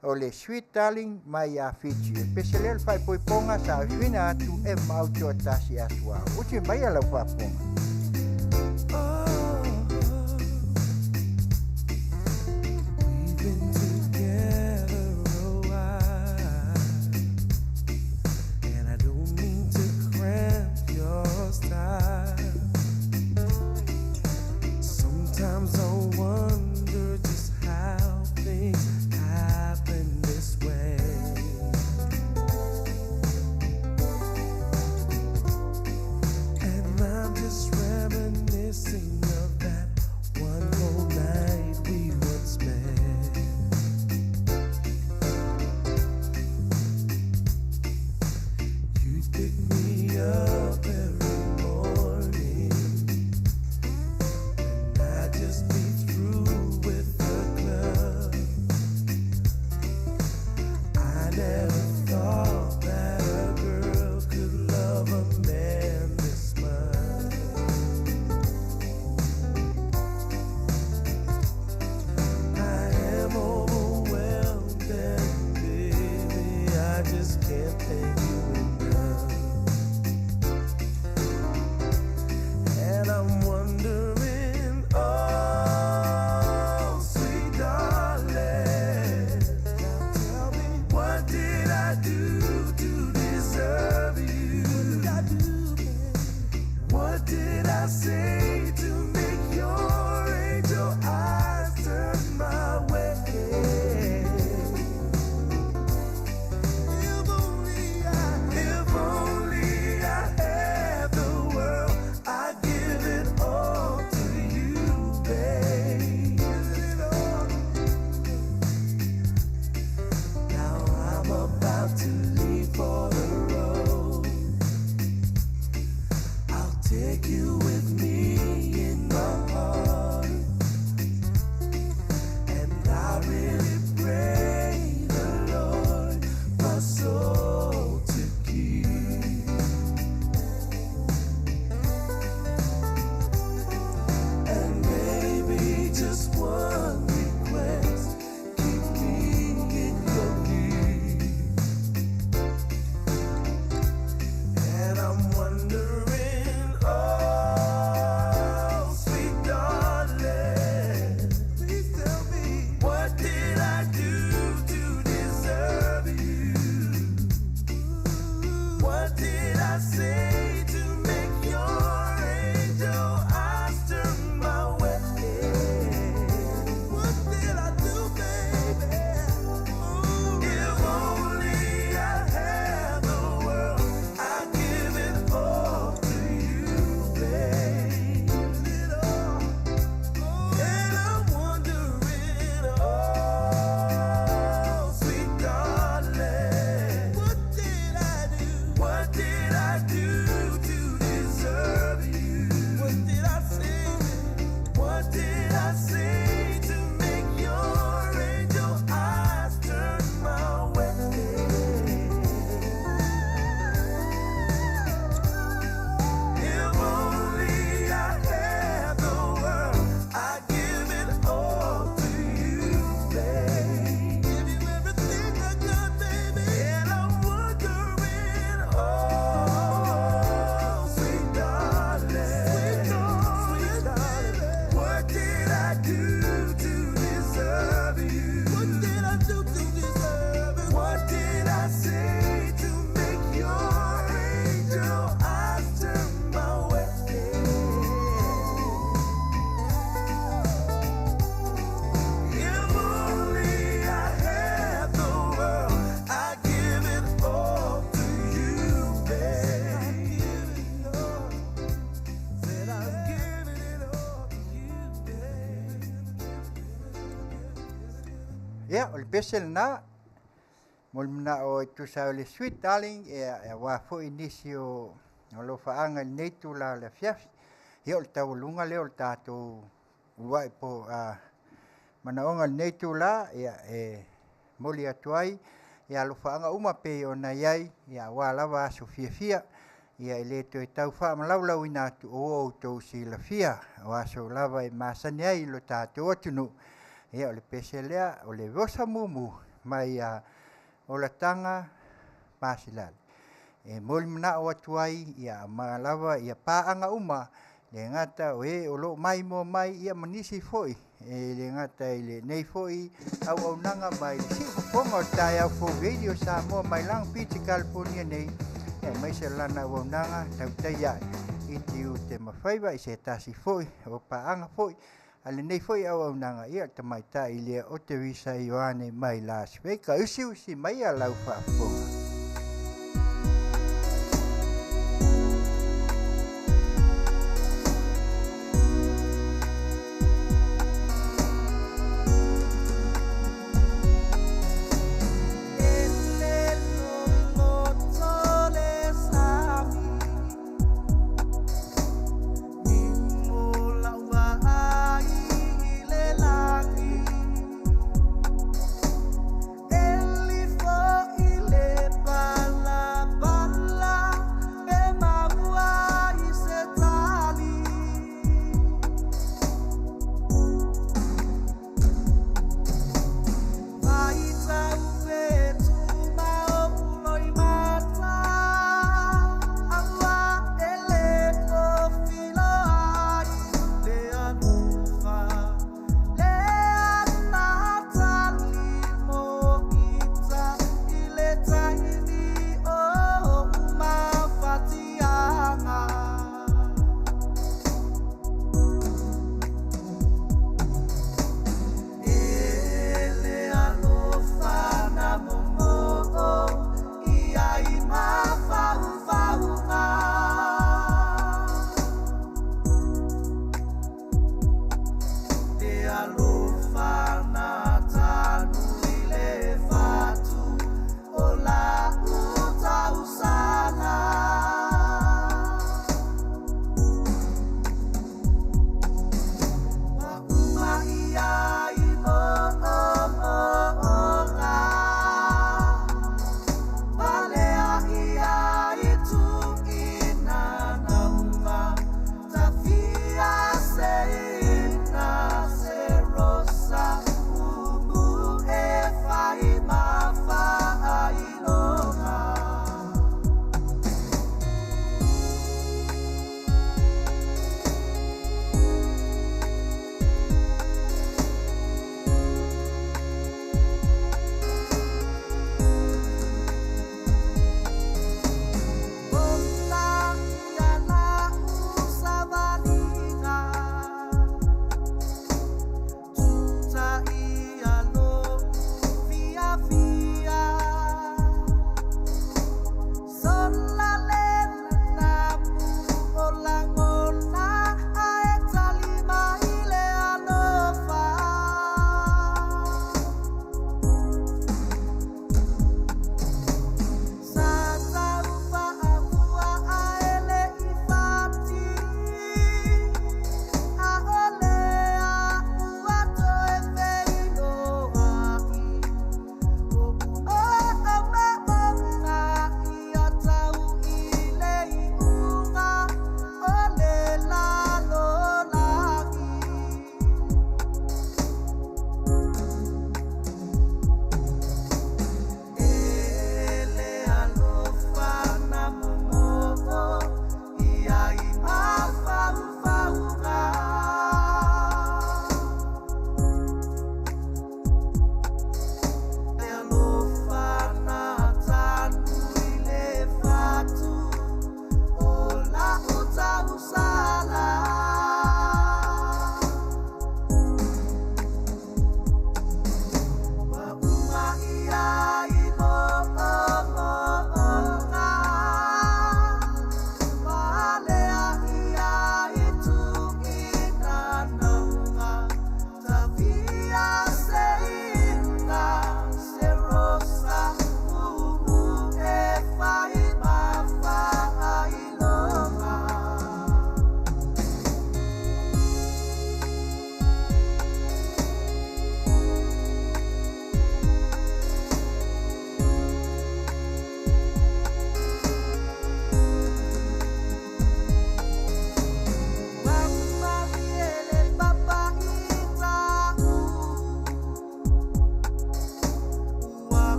o le sweet darling mai Afutiti il pesele fai poi ponga sa fina tu e mau tu tasi aswa uti mai ala fa ponga Just Ia, o le pesel na, mo le mana o tu sa le sweet darling, e wa fo inisi o lo faanga nei tu la le Afiafi. Ia o le taulunga leo le tātou uai po manaonga nei tu la, ia moli atuai, ia lo faanga uma pe o na iai, ia wa lava aso fia, ia ele to tau fa malaulau ina tu o to si la fia, wa so lava e masani ai lo tātou atunu. Ia o le peselea, o le vosa mumu, mai o la tanga masilal. E moli mana o atuai, ia malava, ia paanga uma, le ngata o o lo mai mo mai, ia manisi foi, le ngata le nei foi, au nanga mai, si fonga o tai au Fofogaina o Samoa mai lang Piti California nei, mai se lana au nanga, Tautai ai, i Tiute ma Faiva, i se tasi foi, o paanga foi, ale nei foi au nanga, ia tamai tai le o te visa Ioane mai Las Vegas, usi mai a lau whaafonga. Ele foi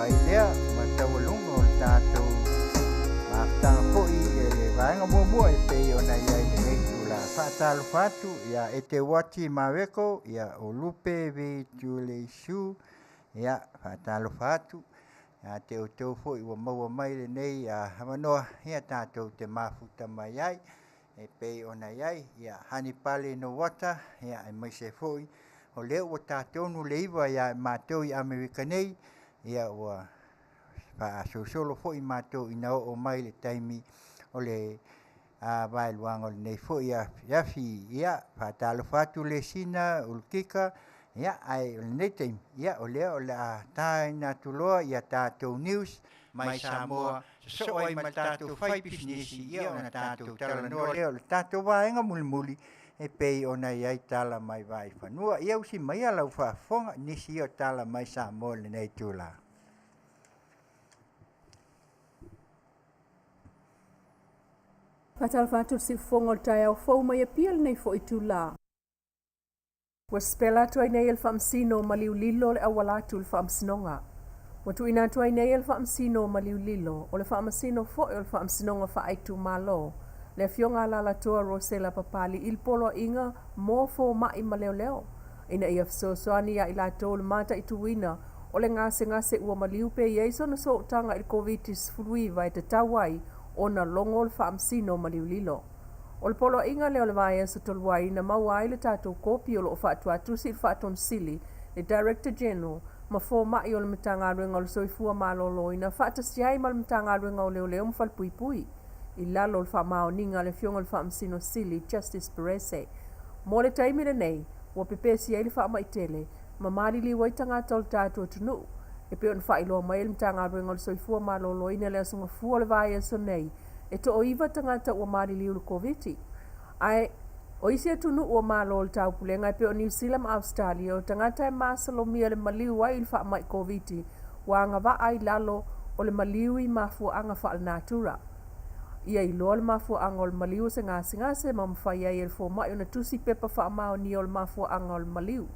pai lea ma taualunga o le tātou maafutanga fo'i e le vaenga muamua e pei ona iai le reitu la whaatalo whatu ia e te wati maweko ia o lupe vi tule isu ia whaatalo whatu ia te o tau fo'i ua maua mai le nei hamanoa ia tātou te mafuta mai ai e pei ona iai ia hani pale no wata ia e mai se fo'i o leo ua tātonu le iwa ia mātou i Amerika nei ia ua whaasosolo fo'i mātou ina o mai le taimi o le vailuanga o le nei fo'i Afiafi ia whaatalo whatu le sina ulkika ia ai o le nei taimi ia o leo o le tāi nā tuloa ia tātou news mai Samoa so ai ma tātou whai pisinisi ia o na tātou tala noa leo le tātou waenga muli e pei ona iai tala mai vai whanua. Ia usi mai alau whaafonga nisi o tala mai Samoa le nei tūla. Fatal fatu si fongo tai au fau mai a pia nei fo i tūla. Wa spela tu ai nei el whaamsino maliu lilo le awalatu le whaamsinonga. Wa tu ina tu ai nei el whaamsino maliu lilo o le whaamasino fo e le whaamsinonga whaaitu malo. Le Afioga la toa Rosela papali il polo inga mo fo mai ma leo. Ina ia soani ya ila tol mata ituina o le ngase ua maliu pe yeso na so tanga il covitis Faiva te Tautai ona longol faamsino maliu lilo. O le polo inga leo le vai so tolwai na mawai le tatou kopi o lo fatu atusi faton sili le Director General ma fo mai o le matanga ruenga o le soifua malolo ina fatasiai ma le matanga ruenga o leo mfalpuipui. I lalo le whaamaoninga le fionga le whaamsino sili Justice Perese. Mo le taimi le nei, ua pepesi ai le whaamaitele, ma marili waitanga tol tātua tunu. E pe on whailoa mai le mtanga ruenga le soifua malolo ina le asunga fua le vai aso nei, e to o iwa tangata ua marili ulu COVID. Ai, o isi atunu ua malo le taupulenga e pe o New Zealand Australia o tangata e masalomia le maliu ai le whaamai COVID, wa ngava ai lalo o le maliu i mafua anga whaal natura. Ia I loa le mafua anga o le maliu se ngase ma mawhai ai e le fo mai o na tusi pepa whaamao ni o le mafua anga o le maliu.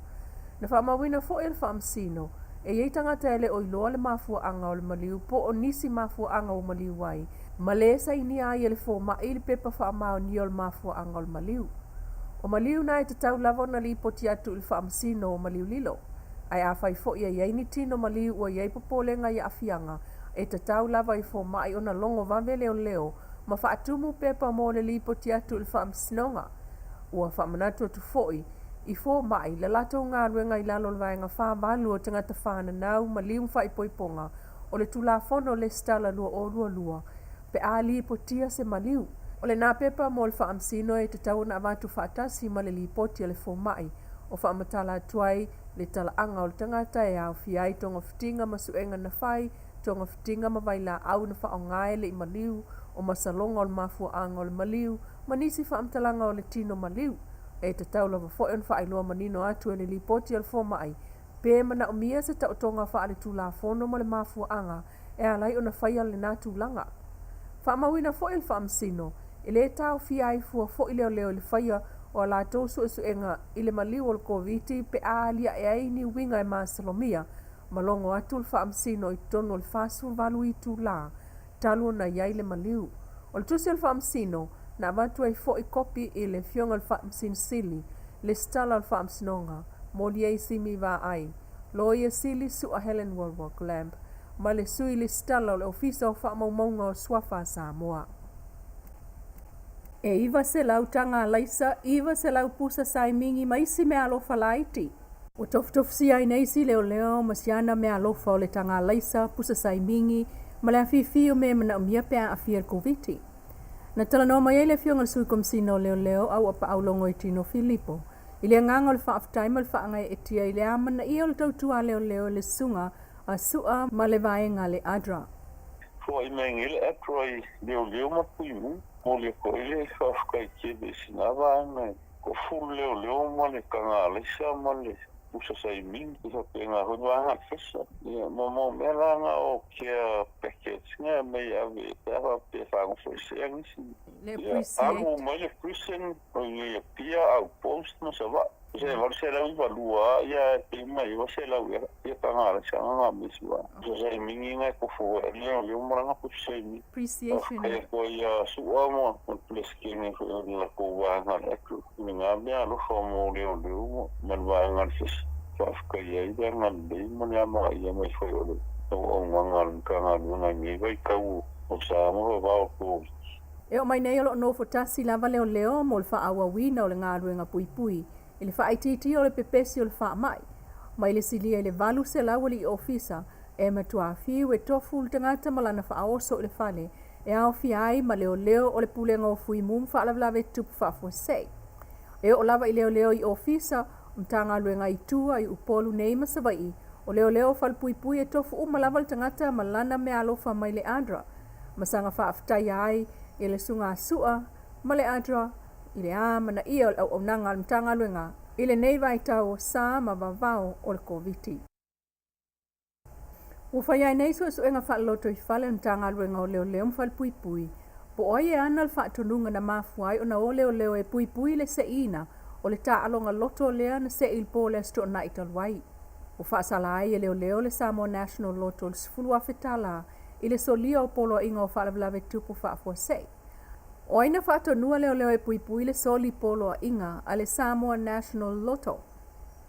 Na whaamawina fo e le whaamsino, e iei tangata ele o I loa le mafua anga o le maliu po o nisi mafua anga o maliu wai, ma le sa ini ai e le fo mai le pepa whaamao ni o le mafua anga o le maliu. O maliu na e te tau lavo na li poti atu le whaamsino o maliu lilo. Ai a whai fo ia iei ni tino maliu ua iei popolenga I afianga, e te tau lava I fo mai o na longo vavele o leo, ma whaatumu pepa mo le lipo ti atu il whaamsinonga. Ua whaamanatu atu foi, I fo mai le lato ngā ruenga I lalo le vaenga whaamalu o tangata whaana nau ma lium whaipoiponga o le tulafono le stala lua o lua, pe a lipo tia se maliu. O le nā pepa mo le whaamsino e te tau na avatu whaatasi ma le lipo tia le fo mai, o whaamatala atuai le talaanga o le tangata e au fiai tonga fitinga masuenga na whai, tonga fitinga ma vaila au na whaongae le I maliu, o masalonga o le mafua anga o le maliu, manisi whaamtalanga o le tino maliu, e te tau lava foen whaailoa manino atu e le lipoti al fo mai, pe mana o mia se tautonga whaale tula fono ma le mafua anga, e alai o na whaia le nātu langa. Whaamawina fo il whaamsino, e le tau fiai fua fo I leo le whaia o la tausu e suenga I le maliu o le koviti pe aalia e aini winga e masalomia, malongo atu le whaamsino I tono le fasu valu I tula, talu na iai le maliu. O le tusi al whaamsino, na avatu ai fo I kopi I le fionga al whaamsin sili, le stala al whaamsinonga, mo li ei simi va ai. Lo ia sili su a Helen Warwick Lamb, ma le sui le stala o le ofisa o whaamaumaunga o Swafa Samoa. E iwa se lau tanga laisa, iwa se lau pusa saimingi maisi me alofa laiti. O tofutofsi ai neisi leo masiana me alofa o le tanga laisa, pusa saimingi, ma le Afiafi o me mana umia pe a afia koviti. Na tala no mai le fionga le sui komsino leo au apa au longo I tino Filipo. Ile nganga le whaaftai ma le whaanga e tia ile amana I o le tautua leo le sunga a sua ma le vaenga le adra. Ko I mengile e kroi leo ma puimu, mo le koile whaafkai kebe sinawa ane, ko fulu leo ma le kanga alisa ma le usa sai min sa penga ho wa fesa ya mo melanga o kia package nga me ave tava pe fa un foseng le appreciate mo le prison o ye pia au post no sa va Se var se la uva lua ia te mai wa se la ia tanga sa nga miswa. Se mingi nga ko fo le umra ko se mi. Appreciation. Ai ko ia su'a mo plus ki ni ko la ko wa nga ku ni nga bia lo fo mo le o man wa nga sis. Fa ka ia ia nga le mo ya ma ia mai fo o o nga ka nga nga ni vai ka o sa mo va ko. E o mai nei o no fotasi lava leo mo le wha wina o le ngā ruenga pui pui. I le wha aititi o le pepesi o le wha mai. Mai le silia i le valu se lawa li ofisa e matua fiu e tofu le tangata malana wha aoso o le whale e au fi ai ma leo o le pulenga o fui mum wha alavelave tupu wha fuasei. E o lava i leo i ofisa mtanga luenga i tua i upolu nei masawai o leo whal pui pui e tofu umalava le tangata malana me alofa mai le andra. Masanga wha aftai ai i le sunga sua ma le adra i le mana ia o nanga mtanga luenga i le nei vai tau sa ma vavao o le COVID. Ufai ai nei so enga wha loto i whale mtanga luenga o leo mwhal pui pui. Po oi e ana le wha tonunga na mafuai o na o leo e pui pui le se ina o le ta alonga loto lea na se il po le sto na italwai. O wha sala ai e leo le Samoa National Lotto le sifulu afetala i le solia o polo inga o whalavelave tupu whaafuasei. O aina whaatonua leo e pui pui le soli polo inga a le Samoa National Lotto.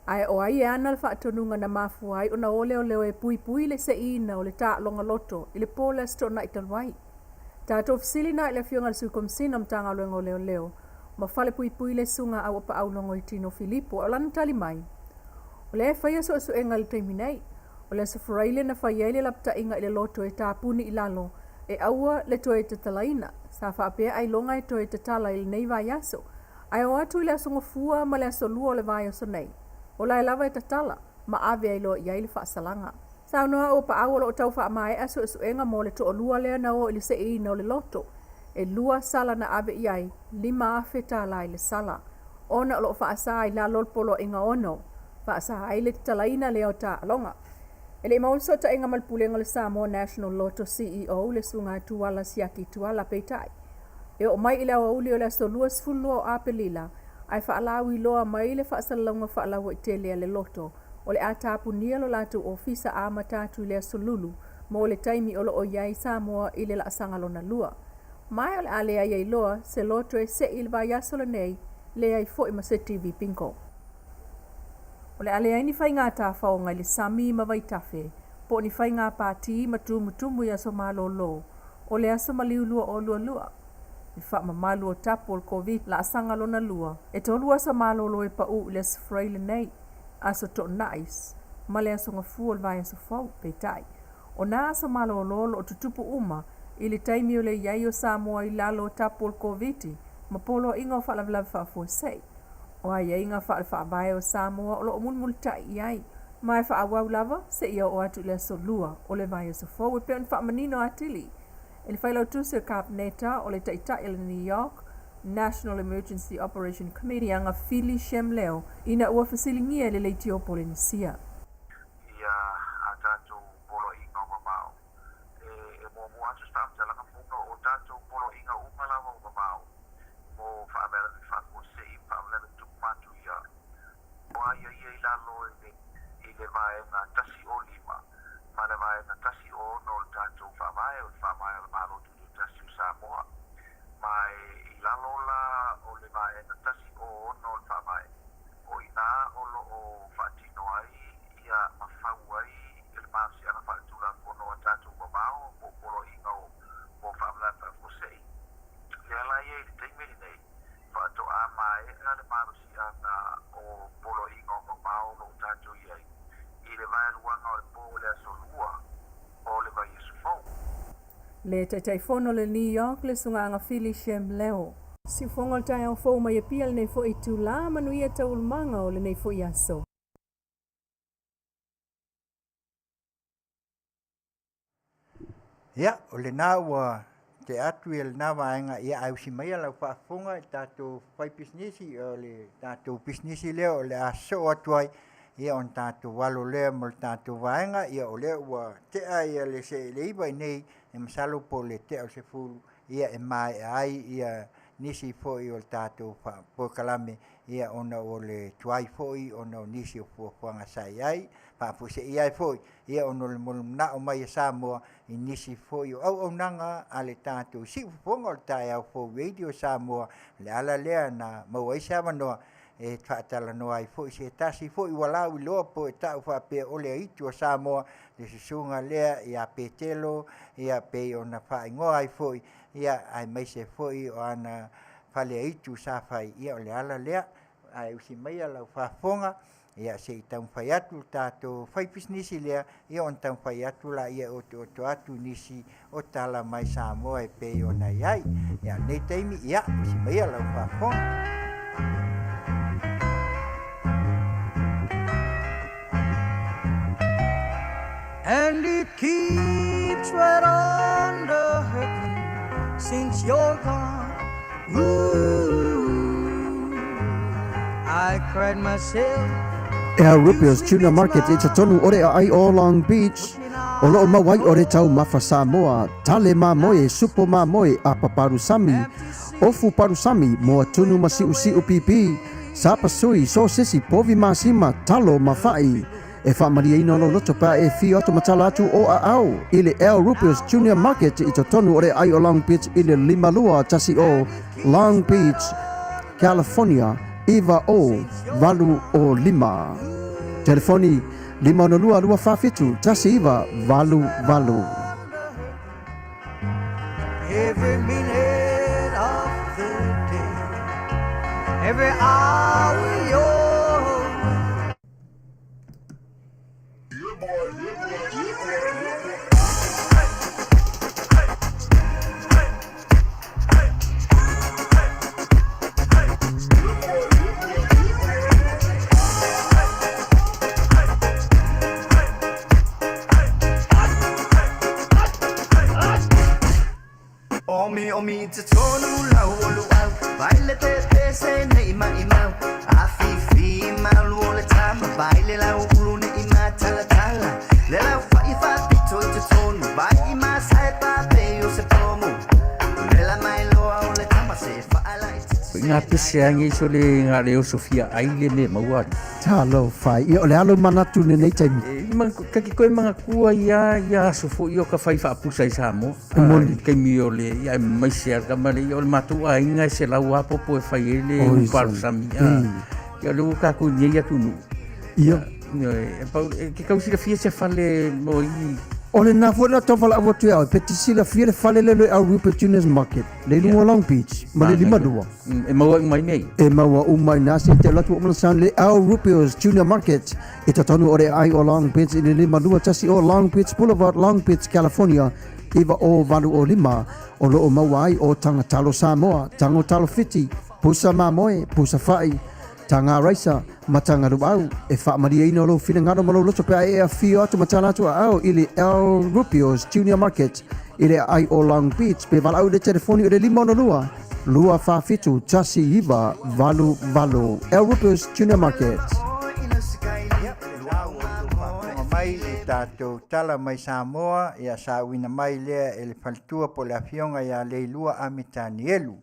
Ai o ai e ana le whaatonunga na mafuai o na o leo e pui pui le se ina o le ta longa loto i le polo sto na italwai. Tātou fisili na i le Afioga le sukomsina mtanga luenga o leo. Ma whale pui pui le sunga au pa au longo i tino Filipo o lana tali mai. O le e whaia so enga le taiminei. O le safaraile na whaiele lapta inga i le loto e tāpuni i lalo. E aua le toe te talaina. Sa whaapea ai longa e toe te tala i le nei vai aso. Ai o atu i le asonga fua ma le aso lua o le vai aso nei. O la e lava e tatala. Ma ave ai lo i ai le whaasalanga. Sa noa o pa awolo o tau wha mai aso enga mo le to lua lea na o i le se i na o le loto. E lua sala na ave i ai, 5 afe tala i le sala. Ona o lo wha asa i la lolpolo inga ono. Wha asa ai le talaina leo ta alonga. E le maulso ta inga malpulenga le Samoa National Lotto CEO le sunga tuala siaki tuala peitai. E o mai ila wa uli o le aso lua sfulua o apelila. Ai wha alawi loa mai le wha asalonga wha alawa i tele le loto. O le atapu nia lo latu ofisa a matatu le asolulu. Mo le taimi o lo o iai Samoa i le la asanga lona lua. Mai o le alea iai loa se loto e se il vai asola nei le ai fo i ma se TV pinko. O le alea ni whai ngā tā whaonga i le sami ma vai tafe. Po ni whai ngā pāti ma tumutumu i aso malo lo. O le aso maliu lua o lua lua. I wha ma malu o tapo o COVID la asanga lona lua. E tolu asa malo lo e pa u le sfraile nei. Aso to nais. Ma le aso ngafua le vai aso fau peitai. O nā aso malo lo o tutupu uma. I le taimi o le iai o Samoa i lalo o tapo o COVID. Ma polo inga o whaalavelave whaafua o ai inga whaabai o Samoa o lo mun tai iai. Mai whaawau lava se ia o atu le so lua o le vai so fo e peon whaamanino atili. E le whailau tuse o Kapneta o le taitai le New York National Emergency Operation Committee anga Philly Shemleo ina ua fasilingia le leiti o Polynesia. Ia a tātou polo inga o mamao. E mo atu staff te langa funga o tātou polo inga umalawa o mamao. Mo whaamera ni whako se i whaamera tukmatu ia. O aia ia i lalo i le vaenga tasi o lima. Ma le vaenga tasi o no le tātou whaamae o le whaamae o le maro tutu tasi o Samoa. Ma i lalo la o le vaenga tasi o no le whaamae. O ina o lo o whaatino ai ia mawhau ai i le mawsi ana whaatula kono a tātou mamao o polo inga o whaamera whakosei. Le ala ia i le teimeri nei. Whaato a mai e le mawsi ana o polo inga o mamao no tātou iai. I le vai luanga o le po le aso lua o le vai esu fau. Le taifona le New York le sunganga Philly Shemleo. Si fonga o tai au fau mai e pia le nei fo i tu la Manuia taulmanga o le nei fo i aso. Ia, o le nā ua te atu e le nā vaenga ia au si mai lau whaafonga i tātou whai pisnisi o le tātou pisnisi leo o le aso atuai ia on tātou walo lea mo le tātou vaenga ia o lea ua te ai le se le iwa nei e masalo po le te o se fulu ia e mai ai ia nisi fo'i o le tātou whaapokalame ia ona o le tuai fo'i ona o nisi o fuafuanga sai ai whaapuse iai fo'i ia ona le molumna o mai Samoa i nisi fo'i o au nanga a le tātou si fuafuanga o le tae au fo'i radio Samoa le ala lea na mauaisa manoa e whaatala noa ai fo'i se tasi fo'i walau i loa po e tau whapea o le aitu o Samoa le susunga lea ia petelo ia pe ona whaingoa ai fo'i ia ai mai se fo'i o ana whale aitu sa whai ia o le ala lea ai usi mai lau whafonga ia se i tau whai atu tātou whai pisnisi lea ia on tau whai atu la ia o atu nisi o tala mai Samoa e pe ona iai ia nei teimi ia usi mai lau whafonga. And it keeps right on the hurting since you're gone. Ooh, I cried myself. Rupios Tuna Market i te tonu ore ai o Long Beach. O loo mawai ore tau mafa Samoa. Tale mamoe, supo mamoe a paparusami. Ofu parusami moa tunu masi usi upipi. Sapa sui, so sisi, povi masima, talo mafai. E whaamaria ino no loto pa e fi atu matala atu o a au. Ile El Rupios Junior Market i te tonu ore ai o Long Beach ile limalua tasi o Long Beach, California, Iva o Valu o Lima. Telefoni 502 tasi Iva Valu Valu. Every minute of the day, every hour you're Omi te tonu lau olu au Baile te pese ne ima imau Afiafi malu o le tama Baile lau ulu ne ima tala tala Le lau Faiva pito i te tonu Bai ima sae pape o se pomu Le la mai loa o le tama se faala i te Ngā pese angi so le ngā reo Sofia aile me mauari. Talo fai, i o le alo manatu ne nei taimi. Kaki koe mga kua ia sofo i o ka whai whaapusa i Samoa. Kei mi o le, ia mai se arka mare, i o le matua inga se lau apopo e whai ele uparu sami. Ia le uka ku nye tunu. Ia. Ke kausira fia se whale mo i. O le nā fwela tau whala awa tue au, peti sila fia le whale lelo au Rupert Juniors Market, le lunga Long Beach, ma le lima dua. E maua umai mei. E maua umai nasi te latu o malasan le au Rupert Junior Market, e ta tonu ore ai o Long Beach, i le lima dua tasi o Long Beach Boulevard, Long Beach, California, iwa o Valu o Lima, o loo maua ai o tanga talo Samoa, tango talo fiti, pusa mamoe, pusa fai, tanga raisa, matanga ruau, e whaamaria ino lo whina ngaro malo loto pia e a fio atu matala atu au ili El Rupios Junior Market, ili ai o Long Beach, pe walau de telefoni o de lima ono lua whawhitu, tasi iwa, valu valu, El Rupios Junior Market. Mai i tātou tala mai Samoa, ia sa wina mai lea e le whaltua po le Afioga ia leilua amitani elu.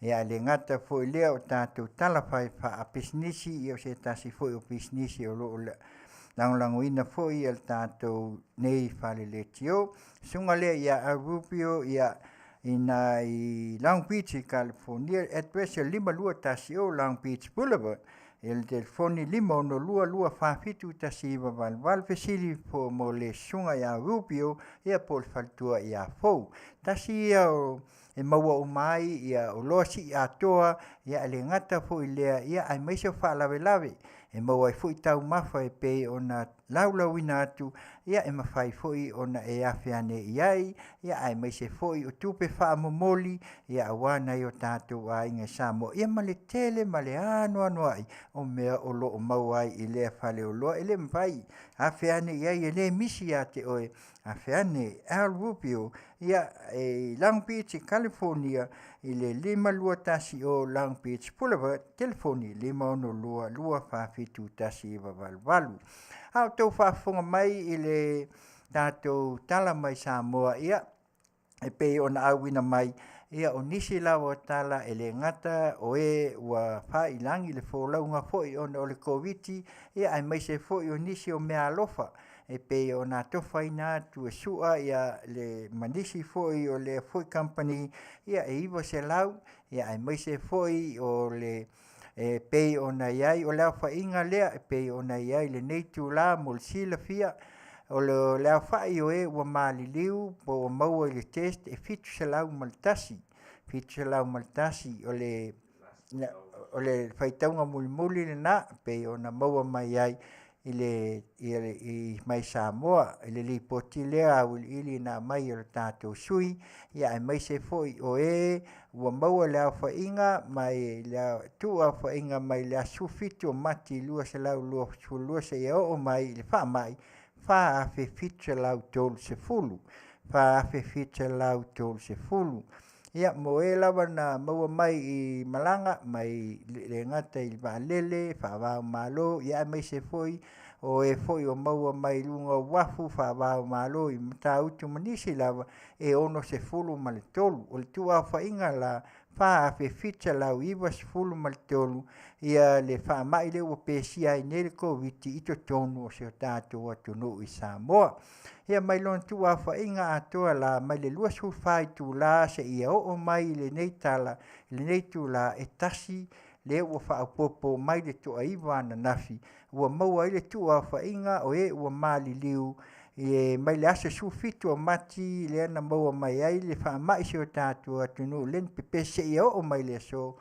Ia le ngata foi lea o tātou tala whai wha a pisnisi i o se tasi foi o pisnisi o loo langolangoina foi el tātou nei whale le tio. Sunga lea ia a Rupio ia ina i Long Beach, California, address lima lua tasi o Long Beach Boulevard. El telefoni lima ono lua whawhitu tasi iwa walwal fesili po mo le sunga ia Rupio ia pol faltua ia fou. Tasi ia o e maua umai ia o losi ia toa ia le ngata fo ilea ia ai meise whaalawe lawe. E maua i fui tau mawha e pei o na laulawina atu ia e mawhai foi o na e awhiane iai ia ai meise foi o tupe wha momoli ia awana i o tātou a inga Samoa. Ia ma le tele ma le anu ai o mea o lo o mauai i lea whale o loa ele mwhai. Awhiane iai e le misi a te oe. Awhiane El Rupio ia e Long Beach, California i le 5 tasi o Long Beach Boulevard, telefoni 5 whawhitu tasi iwa walwalu. Hau tau whaafonga mai i le tātou tala mai Samoa ia, e pei ona awina mai ia o nisi lawa tala e le ngata o e ua whailangi le fōlaunga foi ona o le COVID ia ai mai se foi o nisi o mea alofa e pe o nā towhaina tu e sua ia le manisi foi o le foi company ia e iwa se lau ia ai mai se foi o le e pei ona iai o lea whainga lea e pei ona iai le nei tu la mo le sila fia o le lea whai o e ua maliliu po o maua i le test e fitu se lau maltasi o le whaitaunga muli le na pei ona maua mai ai i mai Samoa i le lipoti lea au ili na mai o le tātou sui ia ai mai se foi o e ua maua le au whainga mai le tua whainga mai le asu fitu o mati lua se lau lua se ia o mai le wha mai wha afe fitu se lau tolu se fulu ia mo e lawa na maua mai i malanga mai le ngata i valele whawao malo ia mai se foi o e foi o maua mai lunga wafu whawao malo i mta utu manisi lawa e ono se fulu ma le tolu o le tua whainga la wha awhi fitcha lau iwa se fulu ma le tolu ia le wha mai le ua pesia i nere COVID i to tonu o se o tātou atu no i Samoa ia mai lon tua whainga atoa la mai le lua sulfai tu la se ia o mai le nei tu la e tasi le ua whaapopo mai le toa iwa na nafi ua maua i le tua whainga o e ua mali liu e mai le asa sufitu o mati le ana maua mai ai le wha mai se o tātou atunu len pepe se ia o mai le so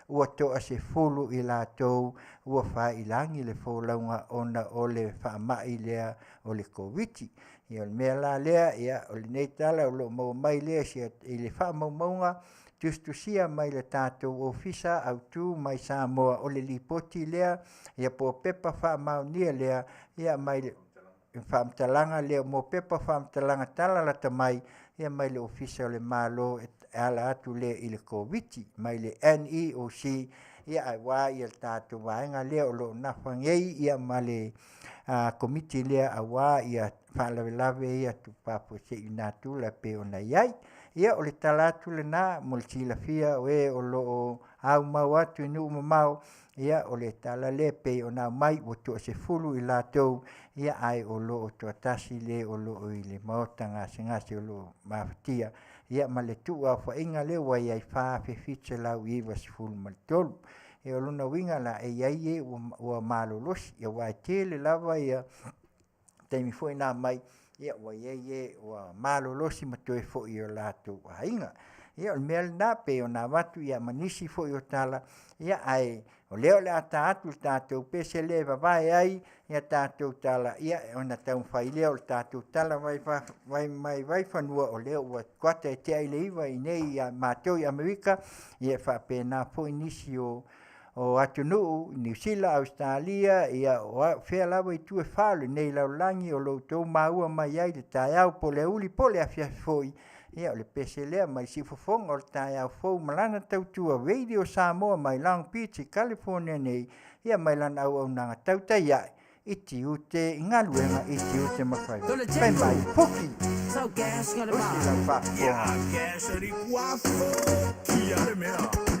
ua toa se fulu i la tou ua wha ilangi le fōlaunga ona o le wha mai lea o le COVID ia o le mea la lea ia o le nei tala o lo maua mai lea se i le wha maumaunga tustusia mai le tātou ofisa au tu mai Samoa o le lipoti lea ia po pepa wha maunia lea ia mai le whaamtalanga lea mo pepa whaamtalanga tala lata mai ia mai le ofisa o le malo ala atu lea i le COVID mai le NEOC ia ai wā ia le tātou waenga lea o lo nafangei ia ma le komiti lea a wā ia whaalawe ia tu papo se i nātu la pe o na iai ia o le talatu le nā mo le tilafia o e o lo au mau atu inu umamau ia o le tala le pe o nā mai o to se fulu i lātou ia ai o lo o tuatasi le o lo i le maotanga ngase o lo mawhatia ia ma le tua whainga le wa iai whaafe fitse lau iwa se fulu ma le tolu e o luna winga la e iai e ua malolosi ia wa tele lava ia taimi foi nā mai ia wa iai ua malolosi ma toe foi o lātou hainga ia o mea na pe o nā watu ia manisi foi o tala ia ai o leo le ata atu tātou pese le vavai ai ia tātou tala ia o na tau whai leo le tātou tala vai whanua o leo ua kwata e te ai le iwa i nei ia mātou i Amerika ia whapena foi nisi o atunuu New Zealand, Australia ia o fea lawa i tue whālu nei laulangi o lo tau maua mai ai le tai au po le uli po le Afiafi foi ia o le pese lea mai si fofonga o le tai au fou malana tautua radio Samoa mai Long Beach i California nei ia mai lana au nanga Tautai ai i Tiute i ngaluenga i Tiute ma Faiva pai mai poki So gas ngale o si lau whafonga ya gas ri kuafo kia re mea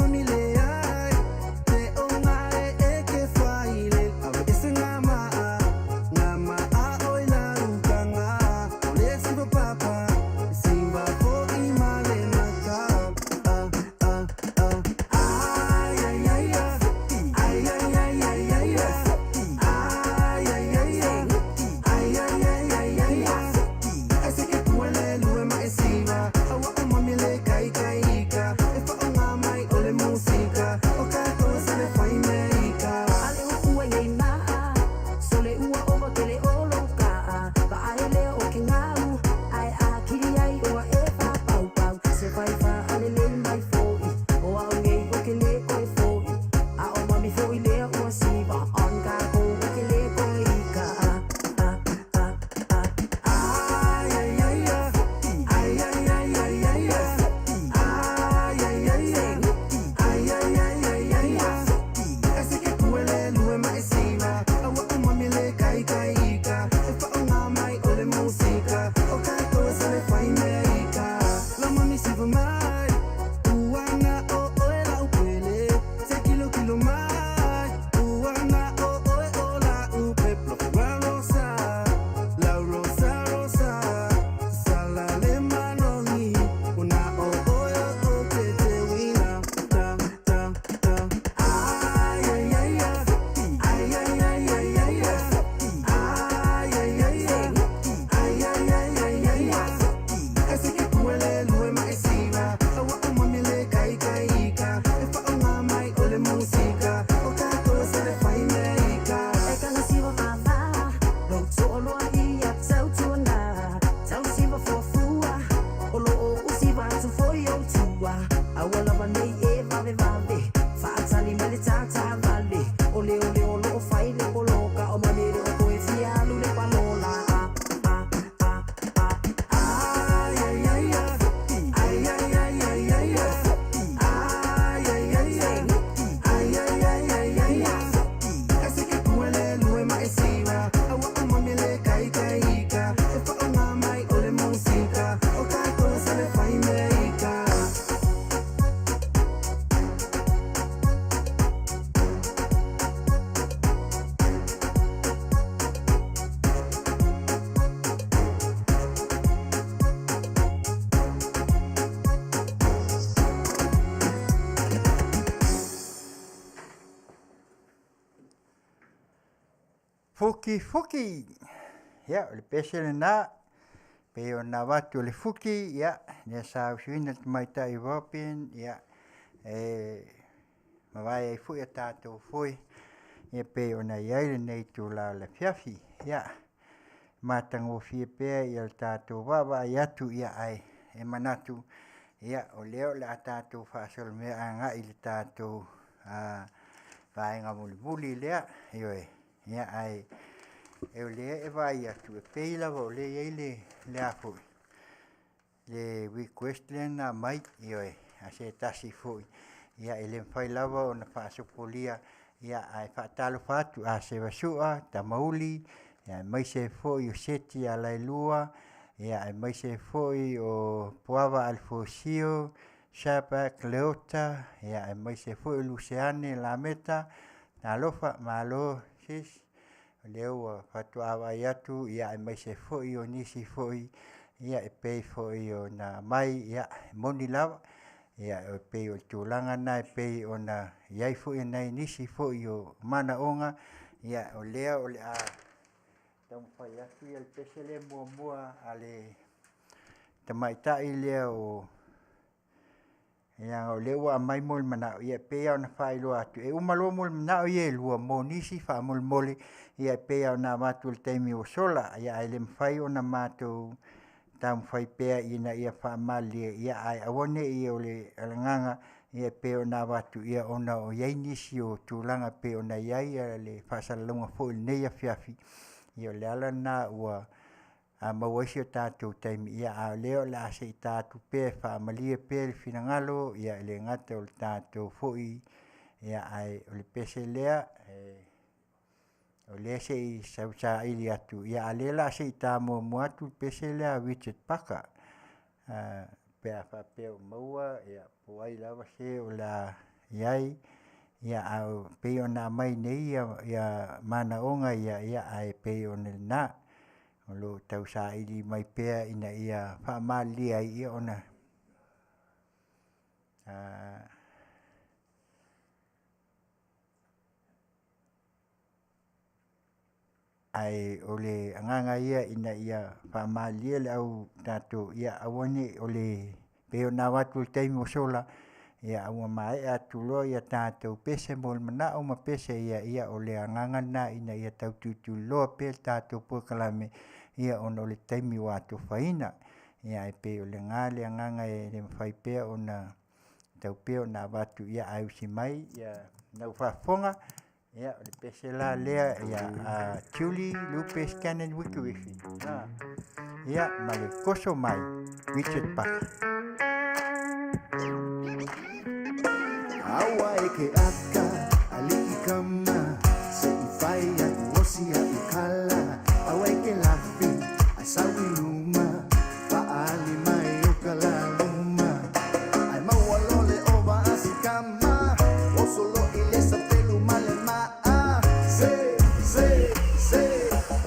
Mami fuki. Ya, le pesele na. Pe o na watu le fuki, ya. Ne sa usuina te mai tai wapin, ya. Mawai ai fui a tātou fui. Ya pe o na iai nei tu la le Afiafi, ya. Matango fie pe i al tātou wawa i atu ia ai. E manatu, ya, o leo le a tātou whaasol mea anga i le tātou vaenga muli lea, ioe, ya ai. E o lea e vai atu e peila o le iei le afu. Le request le na mai, ioe, a se tasi fui. Ya ele fai lava o na whaasopolia, ya ai whaatalo whatu a se wasua, ta mauli, ya mai se foi o seti a lailua, ya ai mai se foi o puava alfosio, Sapa Cleota, ya ai mai se foi o Luciane la meta, na lofa malo sis, leo whatuawa i atu, ya ai mai se foi o nisi foi, ya e pei foi o na mai, ya moni lava, ya e pei o tūlanga na e pei o na iai foi nei nisi foi o mana onga, ya o lea o le a tau whai atu i al pesele mua ale tamaitai lea o ia o lea ua mai mol manao ia pea o na whaelo atu e umalo mol manao ia lua mo nisi wha mol mole ia pea o na matu le teimi o sola ia ele mwhai o na matu tau whai pea ina ia wha malie ia ai awane ia o le alanganga ia pea o na watu ia ona o iai nisi o tūlanga pea o na iai le whasalunga fo nei Afiafi ia le ala na ua a mawaisi o tātou taimi ia a leo le ase i tātou pē whaamalia pē le finangalo ia le ngata o le tātou fōi ia ai o le pese lea o le se i sausa ili atu ia a le la ase i tā mua atu le pese lea Richard Paka pēa whapea o maua ia puai lava se o la iai ia au pei o na mai nei ia mana onga ia ai pei o na o lo tau sa ili mai pea ina ia whaamalia ia ona ai o le anganga ia ina ia whaamalia le au tātou ia awane o le pei o na watu le teimi o sola ia ua mai atu loa ia tātou pese mol mana o ma pese ia o le anganga na ina ia tau tutu loa pe tātou puakalame ia ono le taimi watu whaina ia e pe o le ngā le anganga e le mwhai pea o na tau pea o na watu ia ausi mai ia nau whafonga ia o le pese la lea ia Tuli Lupe Scannon Wikiwifi ia ma le koso mai Richard Paka Awa eke aka aliki kama se ifai ya kuosi ya ikala awa eke lafi asawi luma faali mai ukala luma ai mawalole oba asikama osolo ile satelu male maa se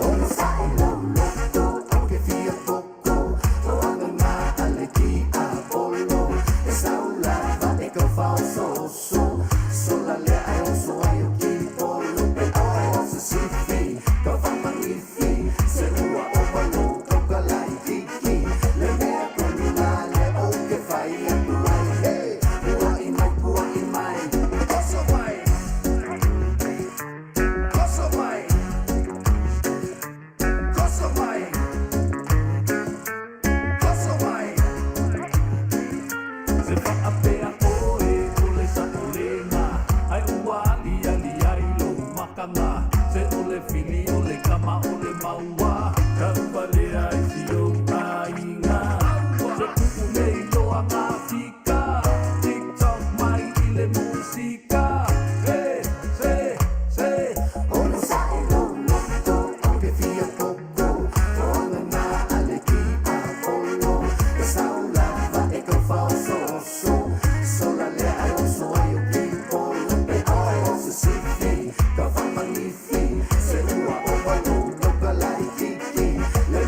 ono sa ilo loto aunque fia poco o ando na aleki apolo esa ulava eka falso sola le ai oso ai o tipo lo pe ai se sifi ka fa magnifi se ua o palo toka lai kiki le mea komunale o ke fai a tu ai hey ua i mai koso mai koso mai koso mai koso mai se fa a pea se ole fili ole kama ole maua karubalea isio tainga se kuku nei loa Afrika TikTok mai ile musika se ono sa ilo loto aunque fia poco ona na aleki apolo esa ulava eko falso sola le aroso ai o pipo lope ai o se sifi ka fa magnifi se ua o palo toka lai kiki le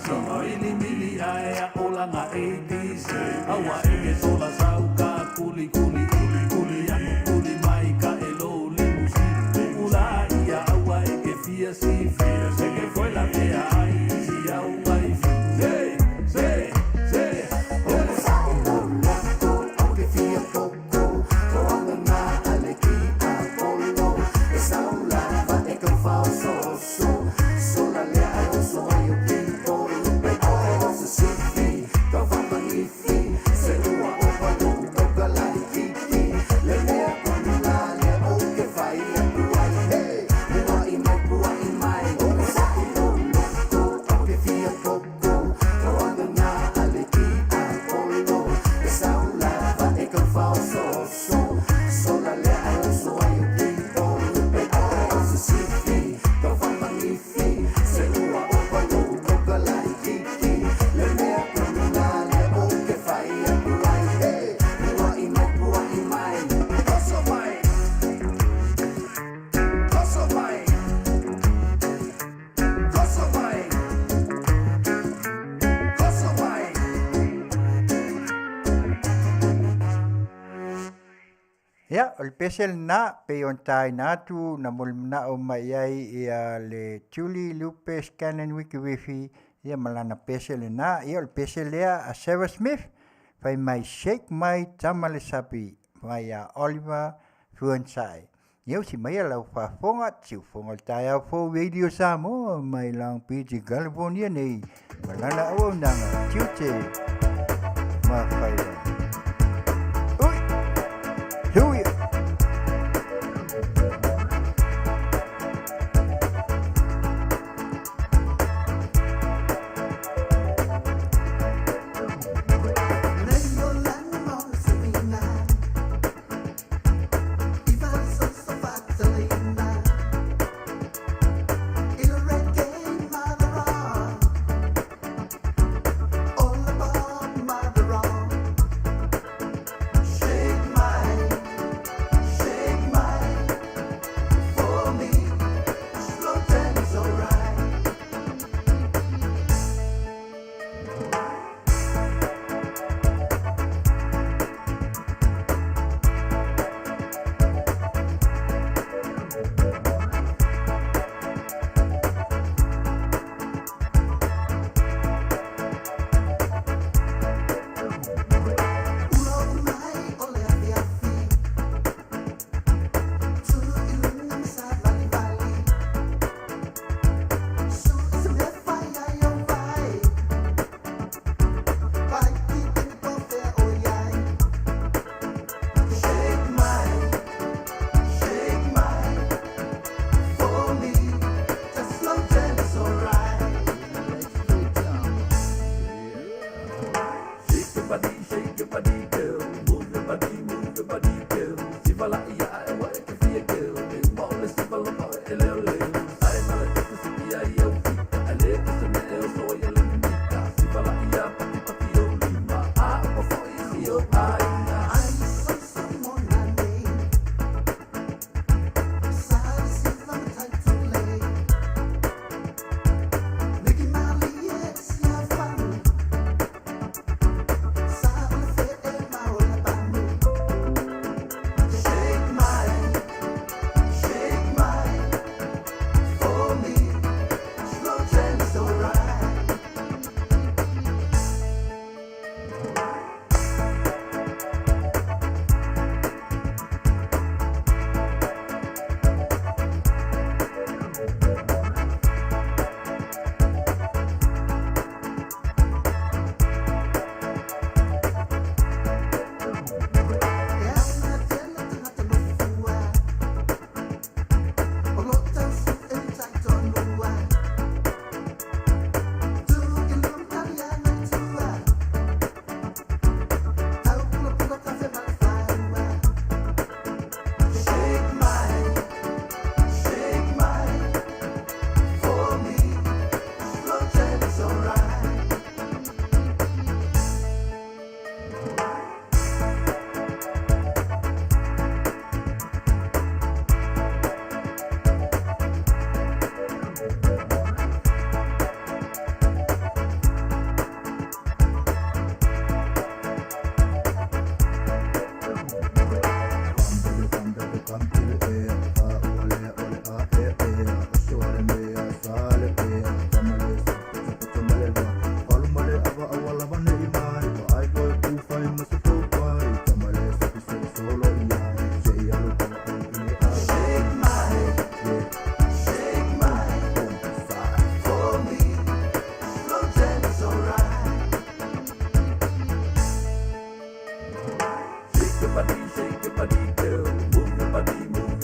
Tongo ili mili ae a olanga 80s. Awa eke sola sauka kuli kuli kuli kuli anu kuli mai ka elo limusi. Ula ia awa eke fia si fia. Seke foi la mea ai si au ai fi. Say, say, say. Ole sa ilo lako au ke fia koko. Toanga na aleki a polo. E saula va e ka fao so so. Sola lea ai so ai o pipo. Lupe oe o se sifi. Ka fa magnifi. Se ua o palo o ka lai kiki. Le lea konula le o ke fai a kuai. Hey, mua i mai pua i mai. Ole sa ilo loko au ke fia koko. Toanga na aleki a polo. E saula va e ka fao so so. Sola lea ai so ai o pipo. Lupe oe o se sifi. Ka fa magnifi. Se ua o palo o ka lai kiki. Le lea konula le o ke fai a kuai. Hey, mua i mai pua i mai. Koso mai. Koso mai. Koso mai. Koso mai. Ya, o le pese na pe on tai natu na mol na o mai ai ia le tuli lupe scannen wiki wifi ia malana pese le na ia o le pese lea a Sarah Smith fai mai shake mai tamale sapi mai a Oliver Fuensai. Ia si mai lau fa fonga tiu fonga tai au fo radio Samoa mai lang piji California nei malana o nanga Tiute ma Faiva. Ui, hui. All about my your body, shake your body, girl. Move your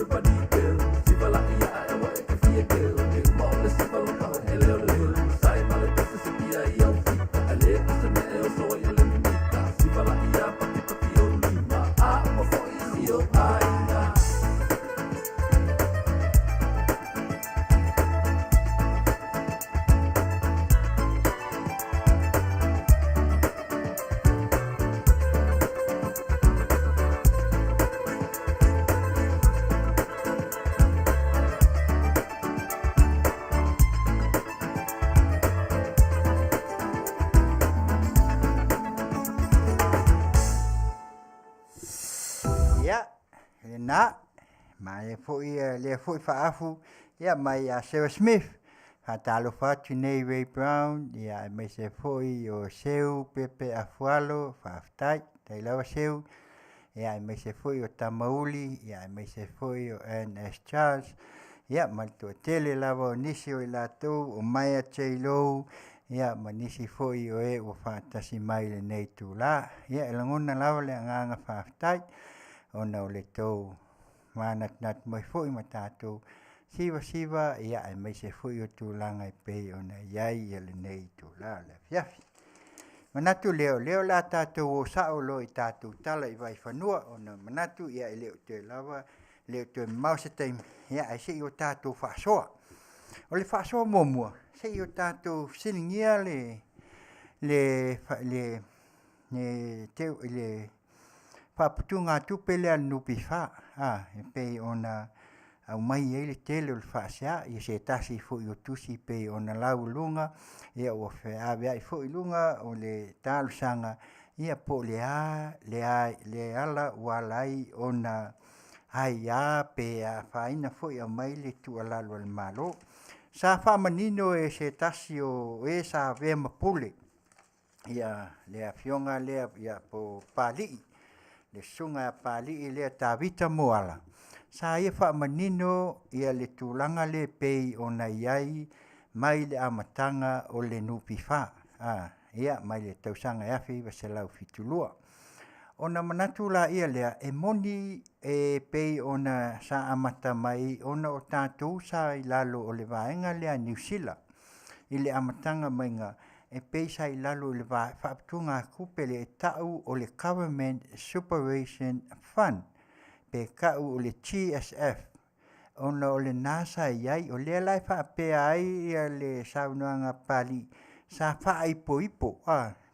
body, girl. Siva la ia e wa e fia girl. Big ball le siva lo ka e leo leo. Sai male pesa se pia ia o fita. Ale pesa me e o so e le minita. Siva la ia pati o lima. A o fo i si o aina. Na mai le foi faafu ia mai a Sarah Smith ha talo fatu nei Ray Brown ia mai se foi o seu Pepe Afualo faftai tai lawa seu ia mai se foi o Tamauli ia mai se foi o NS Charles ia mai to Tele lawa nisi o lato o mai a Chelo ia manisi foi o e o fatasi mai le nei tu la ia elangona lawa le nganga faftai ona o le tau manat mai foi matato siva ia ai mai se foi o tūlanga i pei ona iai ia le nei tūla le Afiafi. Manatu leo la tātou o saolo i tātou tala i vai whanua ona manatu ia i leo te lava leo te mausetai ia ai sei o tātou whaasoa. O le whaasoa momua sei o tātou silingia le whaputunga tupele anupi wha. E pei ona au mai e le tele o le whaasea, i se tasi fo i o tusi pei ona lau lunga, ia o whea awea i fo i lunga o le tālu sanga, ia po le ala walai ona ai a pe a whaina fo i au mai le tu alalu al malo. Sa whamanino e se tasi o e sa vea mapule, ia le Afioga lea ia po pali'i. Le sunga pali le tavita moala. Sa ia whamanino ia le tūlanga le pei o na iai mai le amatanga o le nupi wha. Ia mai le tausanga Afi wa se lau fitulua. O na manatu la ia lea e moni e pei o na sa amata mai o na o tātou sa i lalo o le vaenga lea New Zealand. I le amatanga mai ngā e peisa i lalo le whaaptunga kupele e tau o le Government Supervision Fund pe kau o le TSF ona o le NASA iai o le lai whaapea ai ia le saunoanga pali sa wha ipo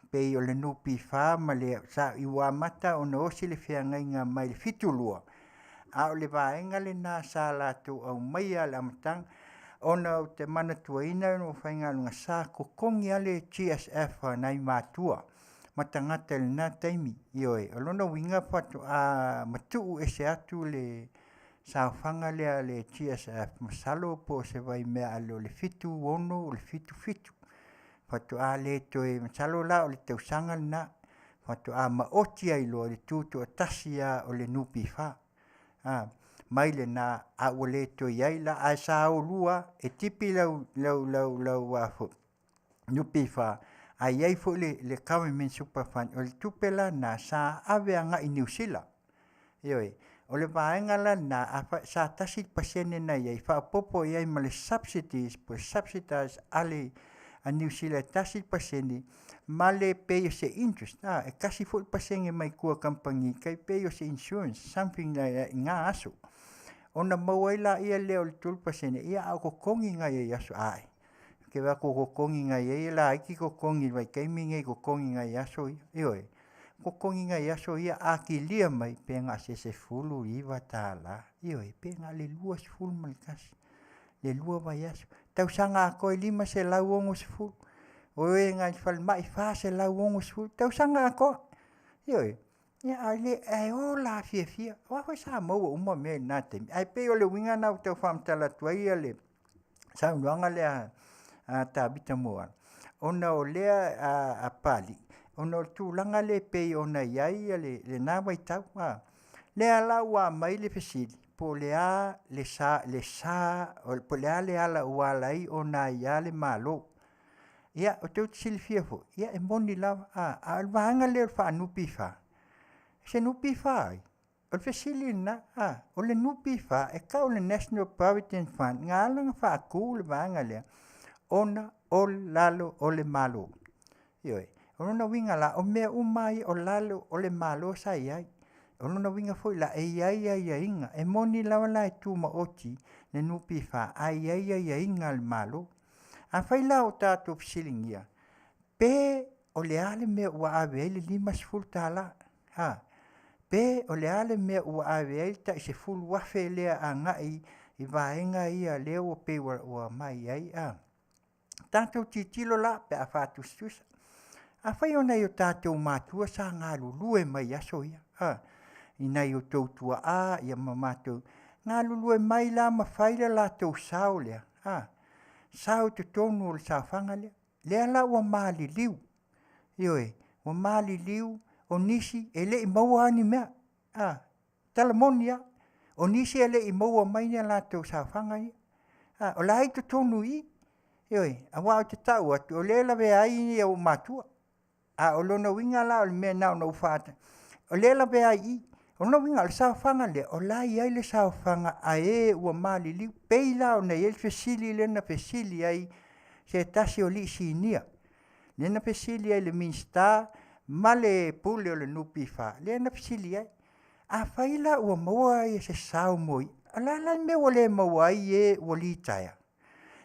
pe o le nupi wha ma le sa iwa mata ona osi le whiangainga mai le fitulua a o le vaenga le NASA latu au mai a le amatanga ona o te mana tuaina no whainga lunga sa kokongi ale TSF nai mātua. Matangata le nā taimi ioe. Alona winga patu a matuu e se atu le sauwhanga lea le TSF. Masalo po se vai mea alo le fitu ono o le fitu. Patu a le toe masalo la o le tausanga na. Patu a maoti ai lo le tutu o tasia o le nupi wha. Mai le na a wale to iai la a sa o lua e tipi lau wafo nupi wha a iai fo le Government Superfund o le tupela na sa awea nga i New Zealand ioi o le vaenga la na sa tasi pasene na iai wha popo iai ma le subsidies po subsidize ale a New Zealand tasi pasene ma le pay se interest e kasi fo pasenge mai kua kampangi kai pay se insurance something like nga aso ona mawaila ia leo le tulpasene ia a kokongi ngai ia so ai ke wa kokongi ngai ia la iki kokongi vai kaiming e kokongi ngai ia so ioi kokongi ngai ia so ia akilia mai penga se fulu iwa tala ioi penga le lua fulu malkas le lua vai ia tau sanga ko lima se lawongo se fulu oe ngai fal mai fa se lawongo se fulu tau sanga ko ioi ia ale ai ola Afiafi wa fa Samoa uma me na te ai pe o le winga na te fam tala tuai le sa luanga le a tabita moa ona o le a pali ona tu langa le pe ona iai le na vai tau le ala wa mai le fesili po le a le sa o po le ala wa lai ona ia le malo ia o te silfia fo ia e moni la a vanga le fa nupi fa se nupi fai. O le fesili na, o le nupi fa, e ka o le National Provident Fund, ngā langa wha aku le vanga lea, ona o lalo o le malo. Ioi, o lona winga la, o mea umai o lalo o le malo sa iai. O lona winga foi la, e iai inga, e moni lawa la e tu ma oti, le nupi fa, a iai inga le malo. A fai la o tātou fisilingia, pe o le ale mea ua awe le 5 tala, pe o le ale mea ua awe ta i se fulu wafe lea a ngai i vaenga ia leo o pe ua mai ai tātou titilo la pe a whātustusa. A whai o nei o tātou mātua sa ngā lulue mai aso ia. I nei o tautua ia mamātou. Ngā lulue mai la ma whaila la tau sao lea. Sao te tonu o le sawhanga lea. Lea la ua maali liu. Ioe, ua maali liu. O nisi e le i maua ni mea. Talamonia. O nisi e le i maua mai ni la tau sawhanga ia. O la hei te tonu i. Ioi, a wao te tau atu. O le la vea ai ni au matua. O lona winga la o le mea nao na ufata. O le la vea i. O lona winga le sawhanga le. O la i ai le sawhanga a e ua maali liu. Pei la o nei el fesili le na fesili ai. Se tasi o li si nia. Le na fesili ai le minsta. Ma le pule o le nupi fa. Le na fesili ai. A whaila ua maua ai se sao moi. A la me o le maua ai e o li taia.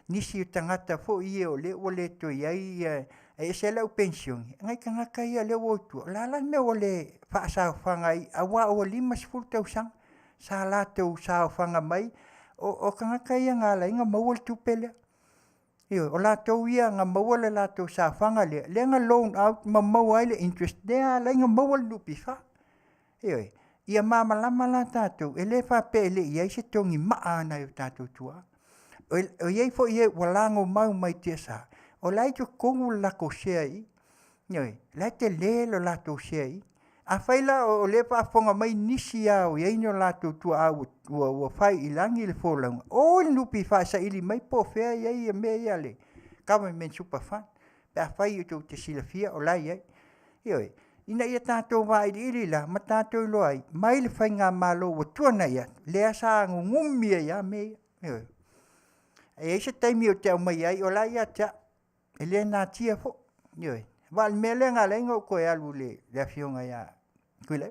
Nisi o tangata fo i o le o le to iai e se lau pensioni. Ngai ka ngaka ia le o tu. La me o le whaasau whanga i a wa o 5 tau sang. Sa la tau sao whanga mai. O ka ngaka ia ngā la inga maua le tupele. O la tau ia ngā maua le la tau sao whanga le. Le ngā loan out ma maua le interest. Lea la inga maua le nupi wha. Ia mama lama la tātou. E le wha pe le iai se tongi maa na o tātou tua. O iei fo iei walango mau mai tia sa. O lai tu kongu lako sea i. Lai te lelo lato sea i. A whaila o le whaafonga mai nisi au iei no lato tua au ua whai ilangi le fōlaunga. O le nupi wha sa ili mai po whea iei mea ia le. Government super fund. Pe a whai o te silafia o lai iei. Ioi. Ina ia tātou wā ili la, ma tātou loa ai. Mai le whai ngā malo wa tuana ia. Lea sa ngumia ia mea. Ioi. E se taimi o te au mai ai, o la ia tea, e le nā tia fo. Ioi, wal mea le ngā lenga o koe alu le Afioga ia. Kuile.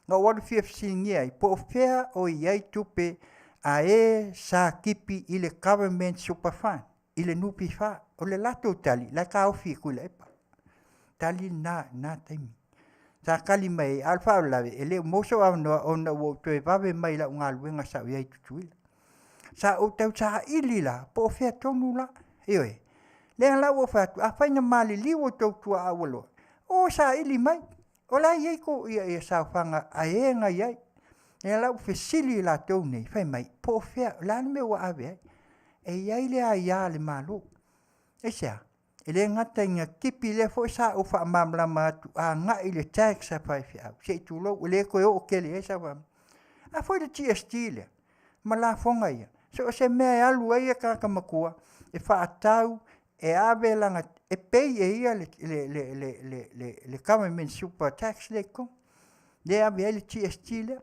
Ngā waru fia fisingi ai, po o whea o iai tupe a e sa kipi i le government super fund, i le nupi wha, o le lato tali, la ka ofi kuile epa. Tali nā taimi. Sa kali mai, alfa o lawe, e le moso au noa o na wau toe wawe mai la ngā luenga sa o iai tutuila. Sa o tau sa ili la, po o whea tonu la. Ioi, lea lau o whatu, a whaina mali liwo tau tua awalo. O sa ili mai, o la iei ko ia sa whanga a enga iei. Lea lau whesili la tau nei, whai mai, po o whea, la me wa awe ai. E iei lea ia le malo. E sea, e le ngata inga kipi le fo sa o wha mamla matu, a nga i le tax a whai whiau. Se i tūlo, o le koe o kele e sa wam. A whai le GST le, ma la whonga ia. So se mea alu ai e kakamakua, e whaatau, e awe langa, e pei e ia le government super tax le ko. Le awe e le GST le.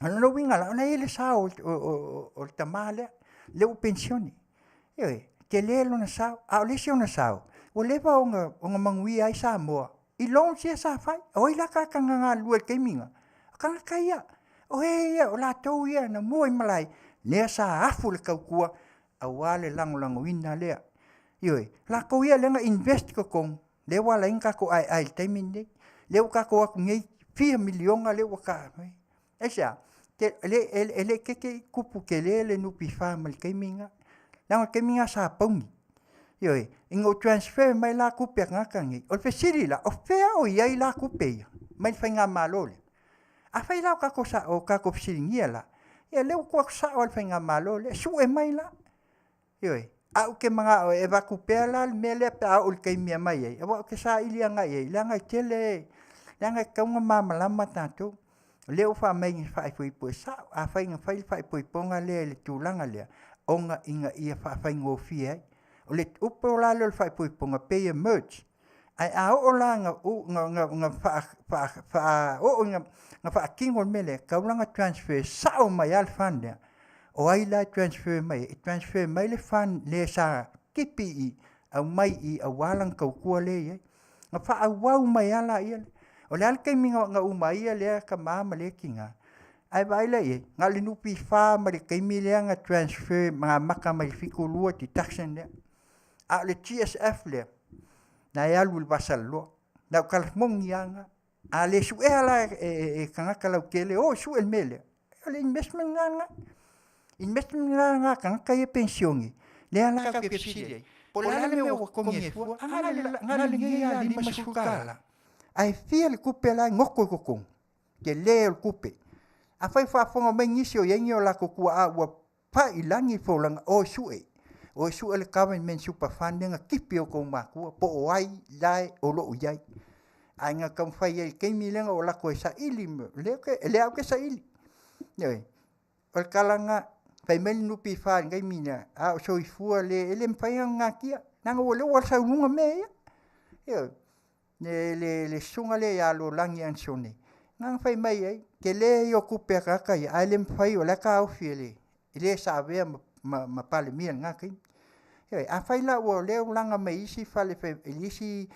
Ano no winga la, ona e le sao o le tamaa le, le u pensioni. Ewe, te le lo na sao, a o le si o na sao, o le wa o nga Manuia ai Samoa, i long sia sa fai, o i la kakanga ngā lua keiminga, kanga kaia, o he ia, o la tau ia, na mua i malai, lea sa afu le kaukua, a wale lango ina lea. Ioi, la kau ia lenga invest ko kong, le wala inga ko ai taiminde, le u kako aku ngei 4 milionga le waka. Esa, ele keke kupu ke le nupi whamal keiminga, langa keiminga sa paungi. Ioi, ingo transfer mai la kupe ngaka ngei, o fesiri la, o fea o iai la kupe ia, mai whainga malole. A whai lau kako sa o kako fesiringia la, ia leo kua sa o whainga malo le su e mai la. Ioi, au ke mga o e waku pea la me le pe au ke mia mai ai. Awa ke sa ili anga ai, le anga tele, le anga kaunga mamalama tātou. Leo wha mai ngi whai pui pui sa, a whai ngā whai pui ponga le tūlanga lea, onga inga ia whai ngō fia ai. O le upo la leo whai pui ponga pay a merge. ai a o la nga fa o nga fa kingo mele ka ulanga transfer sa o mai al fan le o ai la transfer mai le fan le sa kipi i au mai i a walang kau kua le ye nga fa a wau mai ala ia o le al kai minga nga umai le ka mama le kinga ai vai le ye nga le nupi fa ma le kai mi le nga transfer ma maka mai fiku lua ti taxen le a le TSF le na ia lu basal lo na kal mongianga a le su e ala kanga kala kele o su el mele le investment nga kanga kai pensioni le ala ka pepsile po la me o kongi fu nga le ngia di masukala ai feel kupe la ngoko kokong ke le el kupe a fai fa fonga mai ngisio yengi o la ko ku a wa pa ilangi fo lang o su el government super funding a kipi o ko maku po wai lai o lo yai anga kam fai el ke milenga o la ko sa ili le au ke sa ili nei o kalanga fai men nu pi fa ngai mina a so i fu le mfai nga kia nanga o le wa sa lunga me ya le sunga le ya lo langi an sone ngang fai mai ai ke le yo ku pe ka kai ai le mfai o la ka o fiele ile sa ve ma pale mi nga kai a fai la o le langa mai si fale fe elisi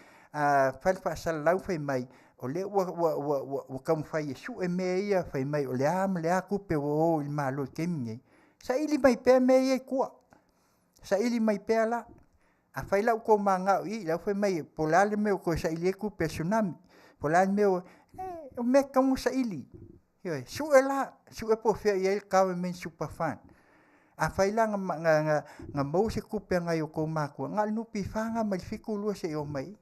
fal fa sal lau fai mai o le o kam fai su e me ia fai mai o le am le aku pe o il malo kemni sa ili mai pe me ia ku sa ili mai pe la a fai la ko manga i la fai mai po la le me ko sa ili ku pe tsunami po la me o me kam sa ili su e po fe ia el government super fund a fai la nga mo se kupe nga yo ko maku nga nu pi fanga mal fiku lu se o mai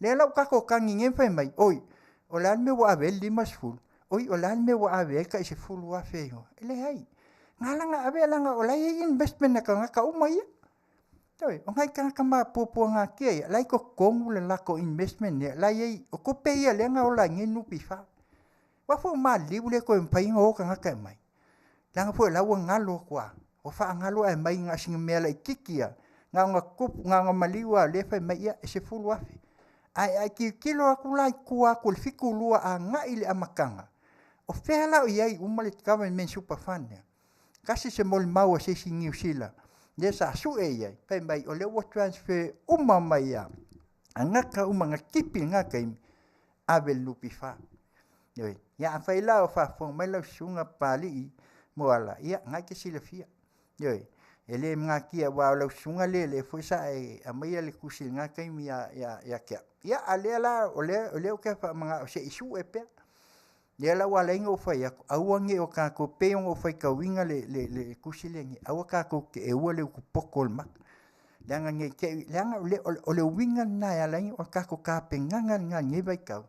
le la ka ko kan ngin fai mai oi o la me wa vel di masful oi o la me wa ave ka se ful wa fe yo le ai nga la nga ave la nga o la investment na ka o mai toi o ngai ka ma popo nga ke la ko kong le la ko investment ne la ye o ko pe ia le nga o la ngin nu pi fa wa fo ma li le ko mpai ngo ka ka mai la fo la wa ngalo kwa o fa ngalo ai mai nga singa mela kikia nga maliwa le fa mai ia se fulu afi ai kilo aku lai kua kul fiku lua a nga ile amakanga o fela o iai umale government super fund kasi se mol mau se singi usila le sa su e iai fa mai o le wo transfer mai ia anga ka nga kipi nga kai avel lupi fa ya fa ila o fa fo mai la sunga pali moala ia nga ke silafia ele nga kia wa lo sunga le foi sa a mai le kusil nga kai mi ya kia ya ale la ole o ke fa manga se isu e pe le la wa lengo fa ya awange o ka ko pe o fa ka winga le kusilengi awa ka ko ke e ole ku pokol ma langa nge ke langa ole winga na ya lengi o ka ko ka penganga nga nge vai ka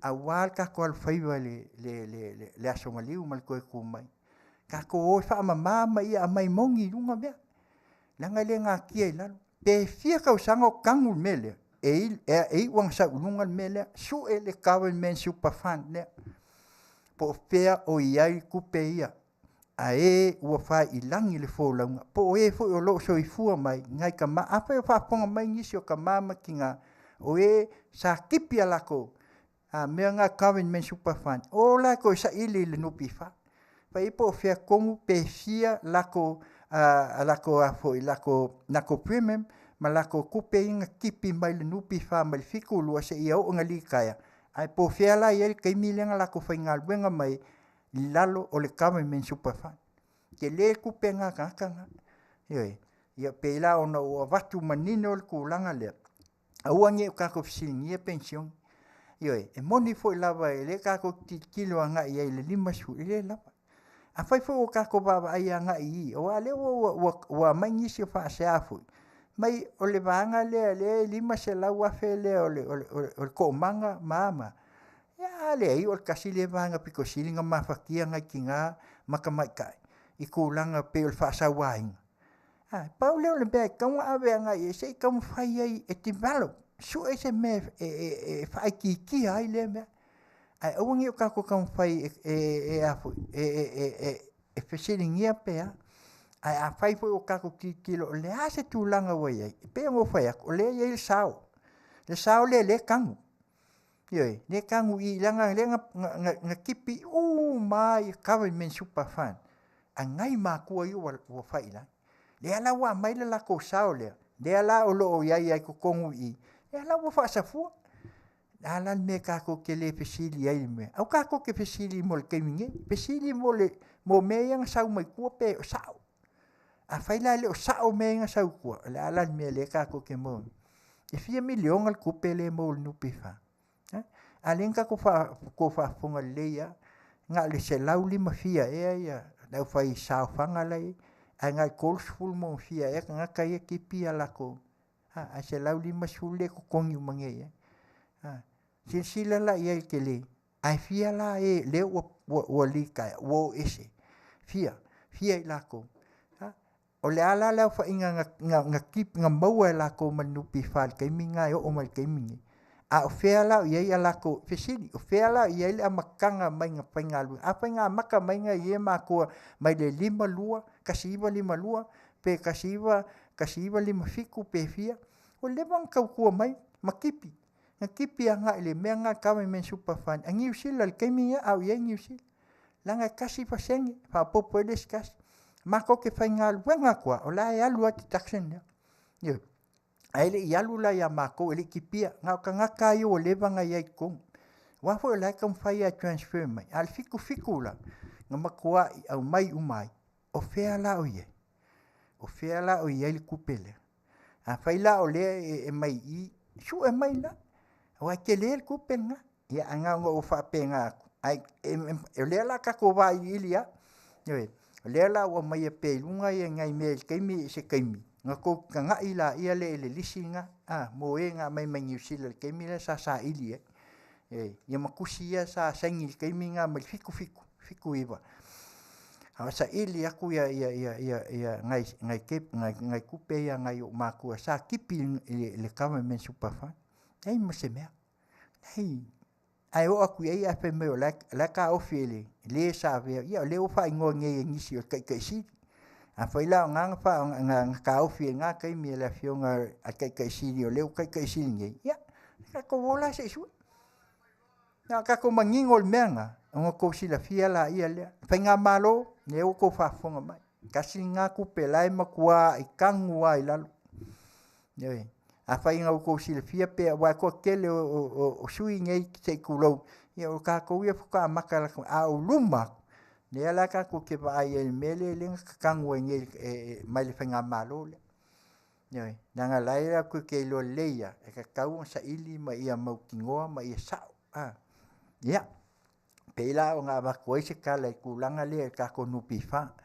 awal ka ko al faiva le asomaliu mal ko ku mai ka ko o fa mama ia mai mongi lunga be langa le nga kia la pe fia ka usanga kangu mele e wang sa lunga mele su ele government super fund ne po fea o iai ku pe ia a o fa ilangi le fo longa po fo o lo so i fu mai ngai ka ma afa fa ponga mai ngisio ka mama kinga o sa kipia lako a me nga government super fund o la ko sa ili le nupi fa pai po fia kongu pe fia lako lako foi lako nako premium ma lako kupe inga kipi mai le nupi fa mai fiku lu se ia o ngali kaya ai po fia la ia kai milenga lako fa ngal wenga mai lalo o le government super fund ke le kupe nga kanga ia pe la ona o vatu manino le kulanga le awange ka ko singi pension e moni foi lava le ka ko kilo nga ia le lima su le lava a fai fo ka ko baba ai nga i o ale o mai ni se fa se afu mai o le vanga le lima se la wa fe le o ko manga mama ya le i o kasi le vanga piko silinga ma fakia nga kinga makamai kai i ko langa pe o fa sa wain Paulo le be ka ave nga i se ka fai ai e develop su ese me fai ki ai le me ai o ngi ka ko kan fai afu fesilingia pe ai a fai fo o ka ko kilo le ase tu langa wai pe ngo fai o le ye sao Le sao le kangu. Yoi, le kangu I langa le nga kipi mai government super fund. Angai makua I wa faila. Le ala wa mai le la ko sao le. Le ala o lo o ia ko kongu I. Le ala wa fa safu. Ala me ka ko ke le pesili ai me. Au ka ko ke pesili mo le keminge. Pesili mo le mo me yang sau mai ku pe sao. A faila le o sao me yang sau ku. Le ala me le ka ko ke mo. E fia milion al ku pe le mo nu pifa. Alenka ko fa fonga leia nga le se lauli ma fia ia dau fai sao fanga lai nga kolsful mo fia nga kai ki pia la ko a se lauli ma sule ko kongi mangi sila la ia ke le ai fia la le wo lika wo ese fia la ko o le ala la fa inga nga kip nga maua la ko manupi fal kai minga o mal kai mingi a ofela ia la ko fesili ofela ia le makanga mai nga pengalu a penga maka mai nga ia ma ko mai le lima lua kasiva lima lua pe kasiva lima fiku pe fia o le bang ka ko mai makipi nga kipi nga le menga ka men super fan angi usila le kemia au ia ngi usil langa kasi fasengi fa popo deskas mako ke pengalu nga ko o la ia lua taxen yo Aile ialu la ya mako ele kipia nga kai o levanga ia kom. Wa fo la kam fai a transfer mai. Al fiku la. Nga makua au mai umai. O fea la o ye. O fea la o ye kupele. A fai la o le mai I su e mai la. Wa ke le kupenga. Ya anga o fa penga. Ai le la ka ko vai ilia. Yo le la o mai pe lunga ye ngai mel kaimi se kaimi. Nga ko nga ila ia le lisinga mo nga mai mai usila ke mila sa ili ia makusia sa sengil ke minga mal fiku iba sa ili aku ia ngai kupe ia ngai maku sa kipi le government superfund ai moseme ai o aku ia pe me la ka ofele le sa ve ia le o fa ngo nge ngisi kai si a faila nga fa nga ka ofi nga kai mi la Afioga a kai silio le kai silinge ya ka ko vola se su na ka ko mangingol menga ngo ko sila fia la ia le fa nga malo ne o ko fa fonga mai ka singa ku pelai makua I kangua I lalu ye a fa nga ko sila fia pe wa ko kele o sui ngai se kulo ya o ka ko ia fuka makala a luma ne ala ka ko ke vai el mele le kangwe nge mai le fenga malo le ne nanga laira ko ke lo leia e ka kau sa ili ma ia mau kingoa ma ia sa ya pela nga ba ko se kala ku langa le ka ko nupi fa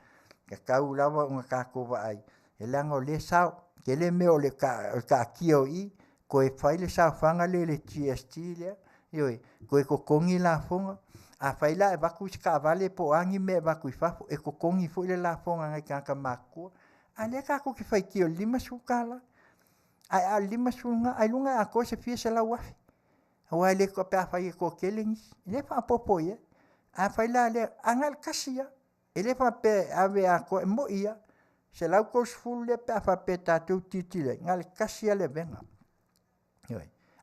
ka kau lava nga ka ko vai e langa le sa ke le me o le ka kio I ko e fai le sa fanga le GST le yo ko kongi la fonga a faila e baku ska vale po angi me baku fafo e ko kongi fo le la fonga ngai ka maku ale ka ko ki fai ki o lima sukala ai lima sunga ai lunga a ko se fie la wafi wa le ko pa fai ko kelings le fa popo ye a faila le angal kasia ele fa pe ave a ko mo ia se la ko full le pa fa pe ta tu titile ngal kasia le venga yo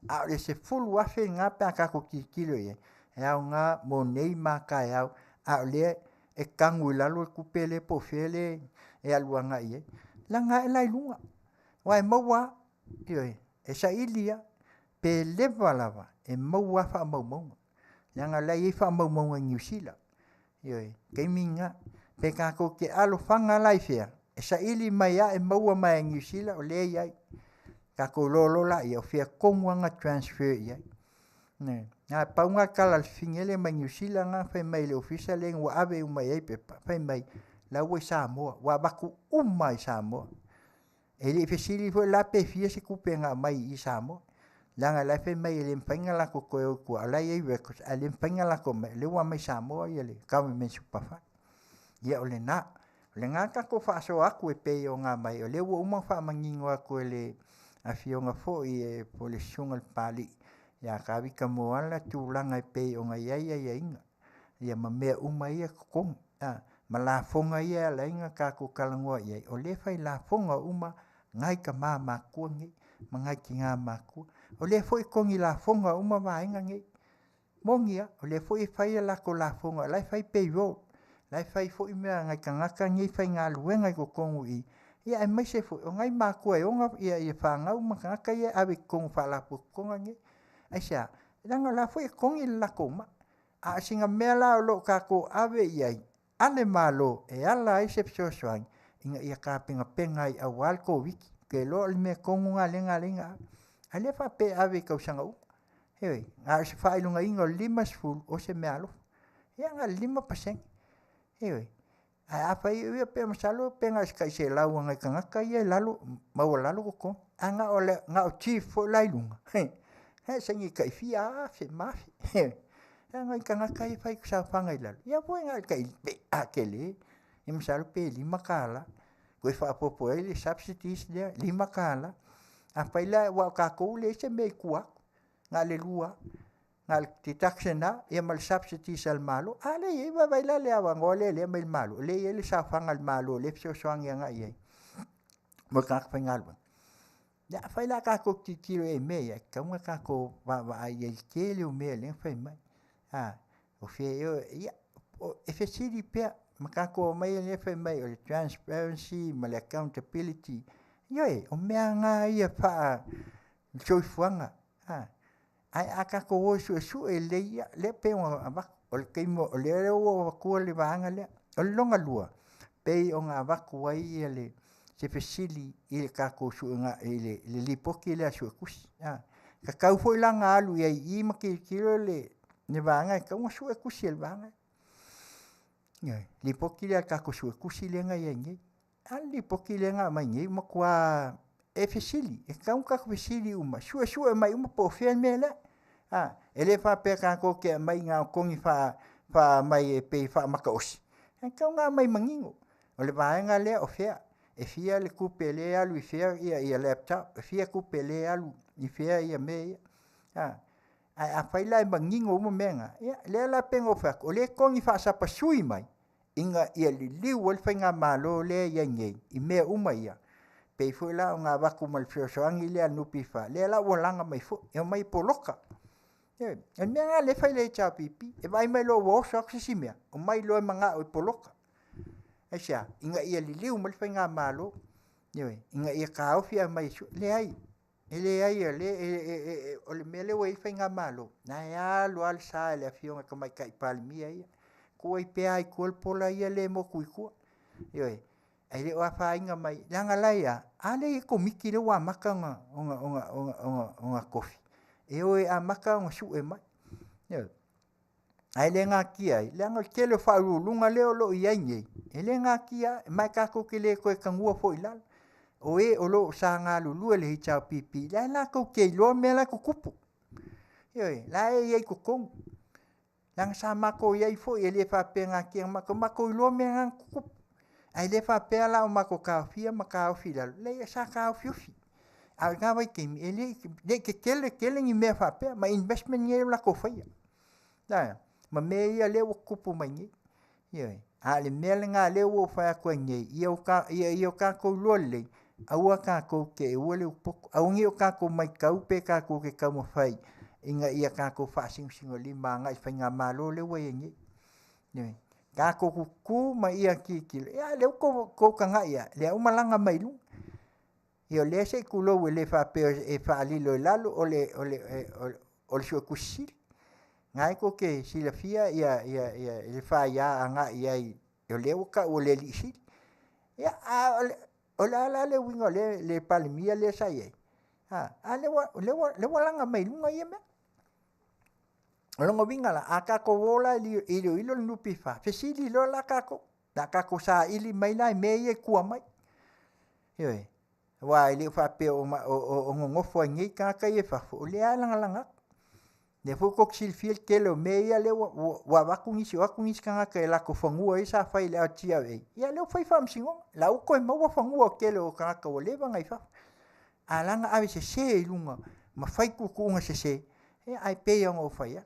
a le se full wafi nga pa ka ko ki kilo ye au nga mo nei maka au a le e kangu lalo kupele po fele e aluanga ie langa e lai lunga wai maua e sa ilia pe lava e maua fa mau langa lai fa mau New Zealand ke minga pe ka ko ke alo fanga lai fea e sa ili mai e maua mai New Zealand o le ia ka ko lolo la ia fea kongwanga transfer ia ne na paunga kala fingele mai New Zealand nga fai mai le official eng wa ave mai pe fai mai la we Samoa wa baku mai Samoa ele fesili fo la pe fie se kupenga mai I Samoa langa la fai mai le mpenga la ko ko ala ye ko ale mpenga la ko le wa mai Samoa ele ka me supafa ia ole na le nga ka ko fa so aku e pe o nga mai ole wo uma fa mangingo ko le Afioga fo I po le sungal pali ya kavi kamoala tu langa pe o nga ia inga ia mame uma ia ko ma la fonga ia la inga ka ko kalangoa ia o le fai la fonga uma ngai ka mama kuangi mangai ki nga maku o le foi kongi la fonga uma vaenga nge mongia o le foi fai la ko la fonga lai fai payroll lai fai foi mea ngai kangaka ngi fai ngā luenga ko kongu i ia e mai se foi o ngai ma ko e onga ia whanga uma kangaka ia ave kongu whala po konga nge ai sia langa la foi kongi la ko ma a singa mea la o lo ka ko ave iai ale malo e ala ai se pso swang inga ia ka penga penga i awal ko wiki ke lo me kongu nga lenga ale fa pe ave ka usanga u hewe a se fa ilunga inga lima sful o se mealo ia nga 5% hewe a fa ia pe masalo penga ska se la wanga kanga ka ia lalo mawala lo ko anga ole nga o chief fo la ilunga he sengi ka fia fe mafi nga kanga ka ia fa sa fanga ila ia po nga ka pe akele e masalo pe 5 kala ko fa popo ele subsidies dia 5 kala a faila wa ka ko le se me kuak nga le lua nga ti taxena e mal subsidies al malo ale e va baila le ava ngole le mal malo le ele sa fanga al malo le so swang nga ye mo ka fa ngalba ya faila ka ko ti tiro e me ya ka mo ka ko va ye ke le o me le fa mai o fe ya e fe si pe ma ko mai le fa mai o transparency ma le accountability Yoi, o mea ngā ia wha choi fuanga. Ai aka ko o su e leia, le pe o avak, o le keimo, o le reo o wakua le vanga lea, o le longa lua. Pei o ngā vaku wai ia le se fesili i le kako su ngā, i le lipoki lea su e kusi. Ka kau fo i langa alu ia i ma ki kiro le vanga, ka unga su e kusi le vanga. Lipoki lea kako su e kusi le ngai ngai. Ali poki le nga mai ngi ma kwa e fesili e ka un ka fesili uma su mai uma po fe mele ele fa pe ka ko ke mai nga kongi fa mai e pe fa makaos e ka nga mai mangingo o le va nga le o fe e fia le coupe le alu i fe ia laptop e fia coupe le alu i fe ia me a faila mangingo uma menga le la pengo fa o le kongi fa sa pasui mai inga ia li wal fainga malo le ia ngai I mea uma ia pe foi la nga vaku mal fiosoangi le anupi fa le la walanga mai fo e mai poloka e mea le fai le cha pipi e vai mai lo wo sok si mea o mai lo manga o poloka e sia inga ia li mal fainga malo inga ia ka ofia mai le ai ele ai le o le mele wei fainga malo na ya lo al sa le Afioga ka mai kai palmia ia ko I pe ai ko pola ia le mo kuiku yoi ai le wa fa inga mai langa laia ale ko miki le wa maka nga kofi e o a maka nga su e mai yoi ai le nga kia le nga ke le fa lunga le lo ia ngi ele nga kia mai ka ko ke le ko ka ngua fo ilal o e o lo sa nga lu le cha pipi la ko ke lo me la ko kupu yoi la e ko kong lang sama ko ia fo ele fa penga ki mako lo me ngang kup ai le fa pe la mako ka fia maka fia le sa ka fiufi al ga vai ke ele de ke kele ngi me fa pe ma investment ngi la ko fia da ma me ia le o kupu mai ngi ye ale me nga le o fa ko ngi ia ka ko lo le au ka ko ke o le poko au ngi ka ko mai ka pe ka ko ke ka mo fai inga ia ka ko fa singo lima ngai fainga malo le we ngi ni ka ko ku ma ia ki ya le ko ka nga ia le o malanga mai lu io le se ku lo le fa pe e fa li lo lalo o le so kusi ngai ko ke si la fia ia le fa ia nga ia io le ka o le li si ya o la le wingo le palmia le sa ye le walanga mai lu ngai me Longo vinga la aka ko wola ilo nupi fa fesili lo la kako sa ili mai lai me ye kua mai yoi wa ili fa pe o ngofo ngi ka ye fa o le langa ne fo ko silfiel kelo me ya le wa vakungi ka la ko fangua isa fa ile atia e ya le fa fam singo la ko mo wa fangua kelo ka o le ngai fa alanga ave se ilunga ma fai ku nga se e ai pe yo fa ya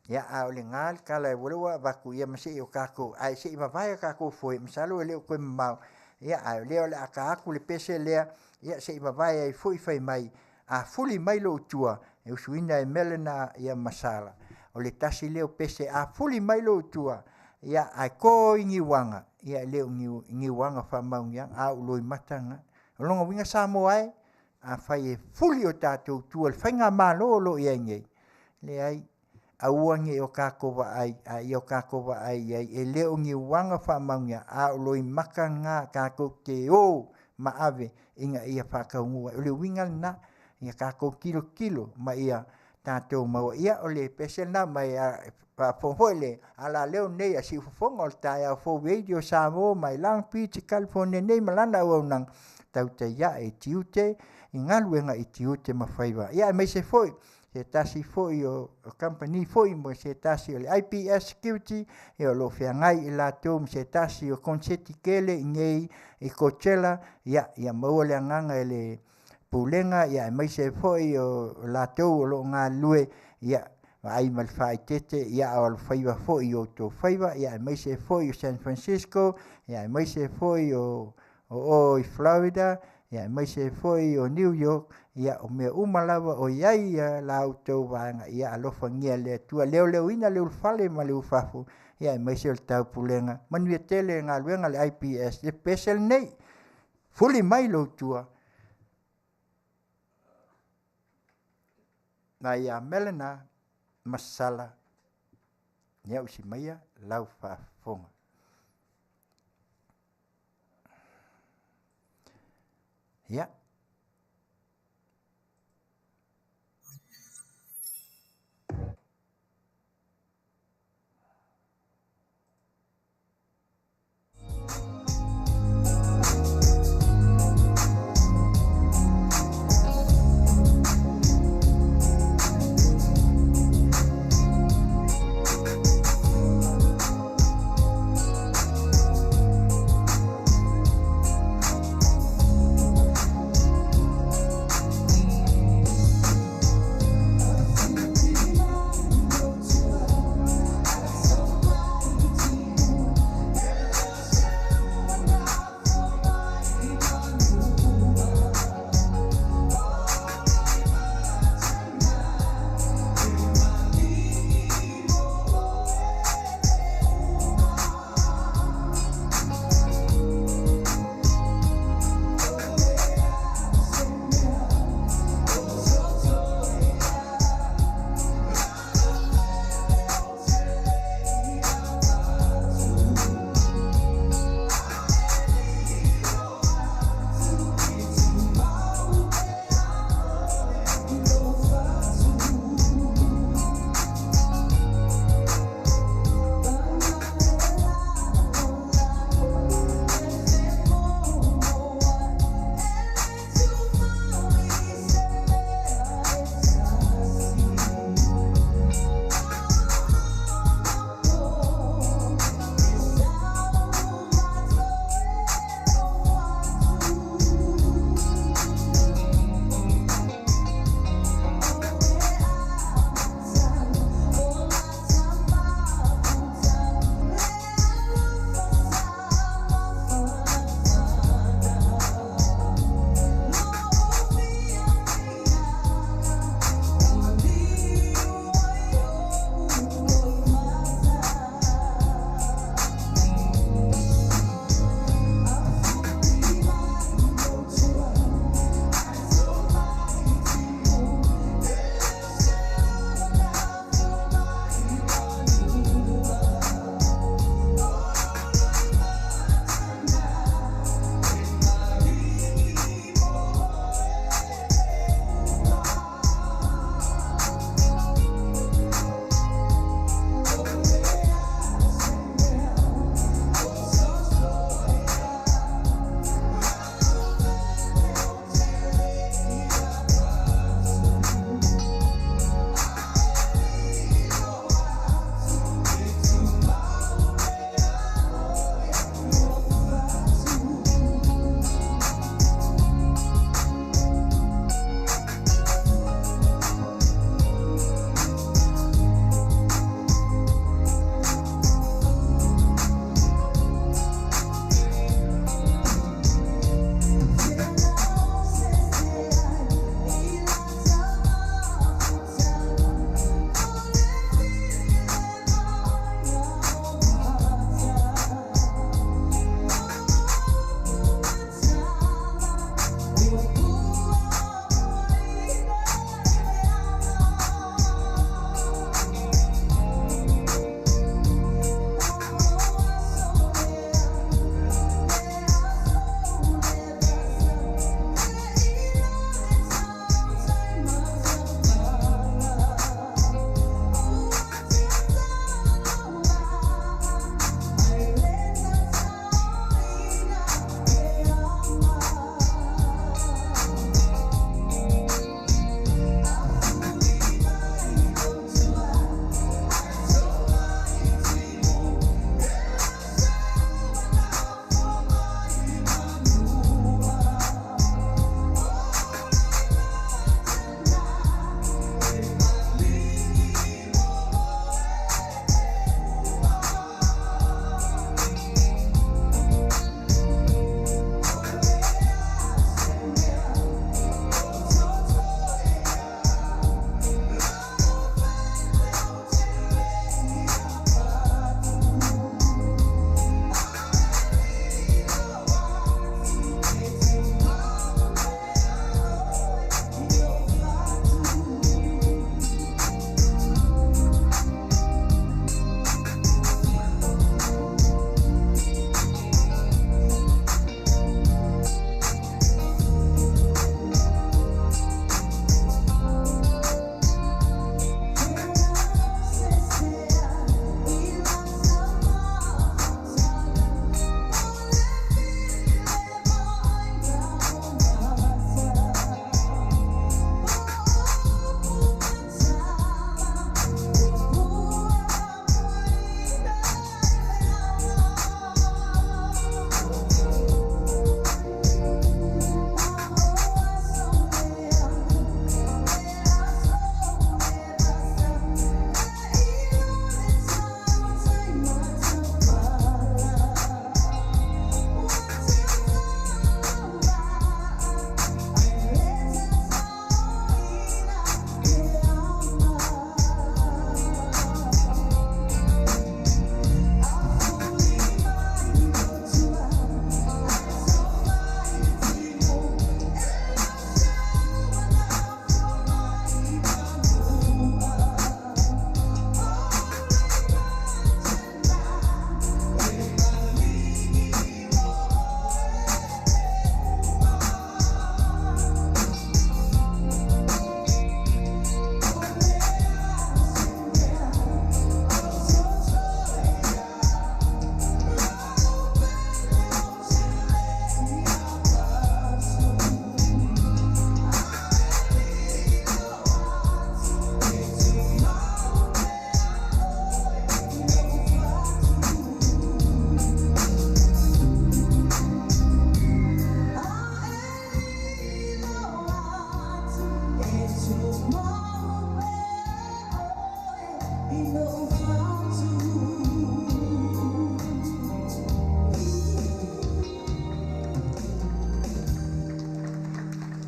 ya au le ngal kala wala vaku ia masi o kako ai se va vai kako foi msalo le ko mau ya au le aka aku le pese le ya se va vai ai foi fai mai a fuli mai lo tua e usuina e melena ia masala o le tasi leo pese a fuli mai lo tua ia ai ko ingi wanga ia leo ingi wanga fa maunga a uloi matanga longa winga Samoa ai a fai e fuli o tatou tua le fainga malo lo ia ngai le ai a uange o kakova ai a i o kakova ai e leo ngi wanga fa maunga a uloi makanga kako te o ma ave inga ia whakaungua o le winga na ia kako kilo ma ia tatou mau ia o le pesel na mai a Fofogaina ala leo nei a si fofonga o tai a fo radio Samoa mai Long Beach California nei malana o nang Tautai ia e Tiute ingaluenga i Tiute ma Faiva ia mai se foi se tasi foi o company foi mo se tasi o le IPS security e o lo feangai i la tom se tasi o konseti kele ngei i Coachella ia mau le nganga ele pulenga ia mai se foi o la to lo nga lue ia ai mal fai tete ia o Faiva foi o to Faiva ia mai se foi o San Francisco ia mai se foi o Florida ia mai se foi o New York ia o me umalawa o ia la auto vanga ia lo fangia le tua leo ina le fale ma le fafu ia mai se o tau pulenga Manuia Tele nga luenga le IPS le special nei fuli mai lo tua na ia melena masala nia usi maia lau fafonga ya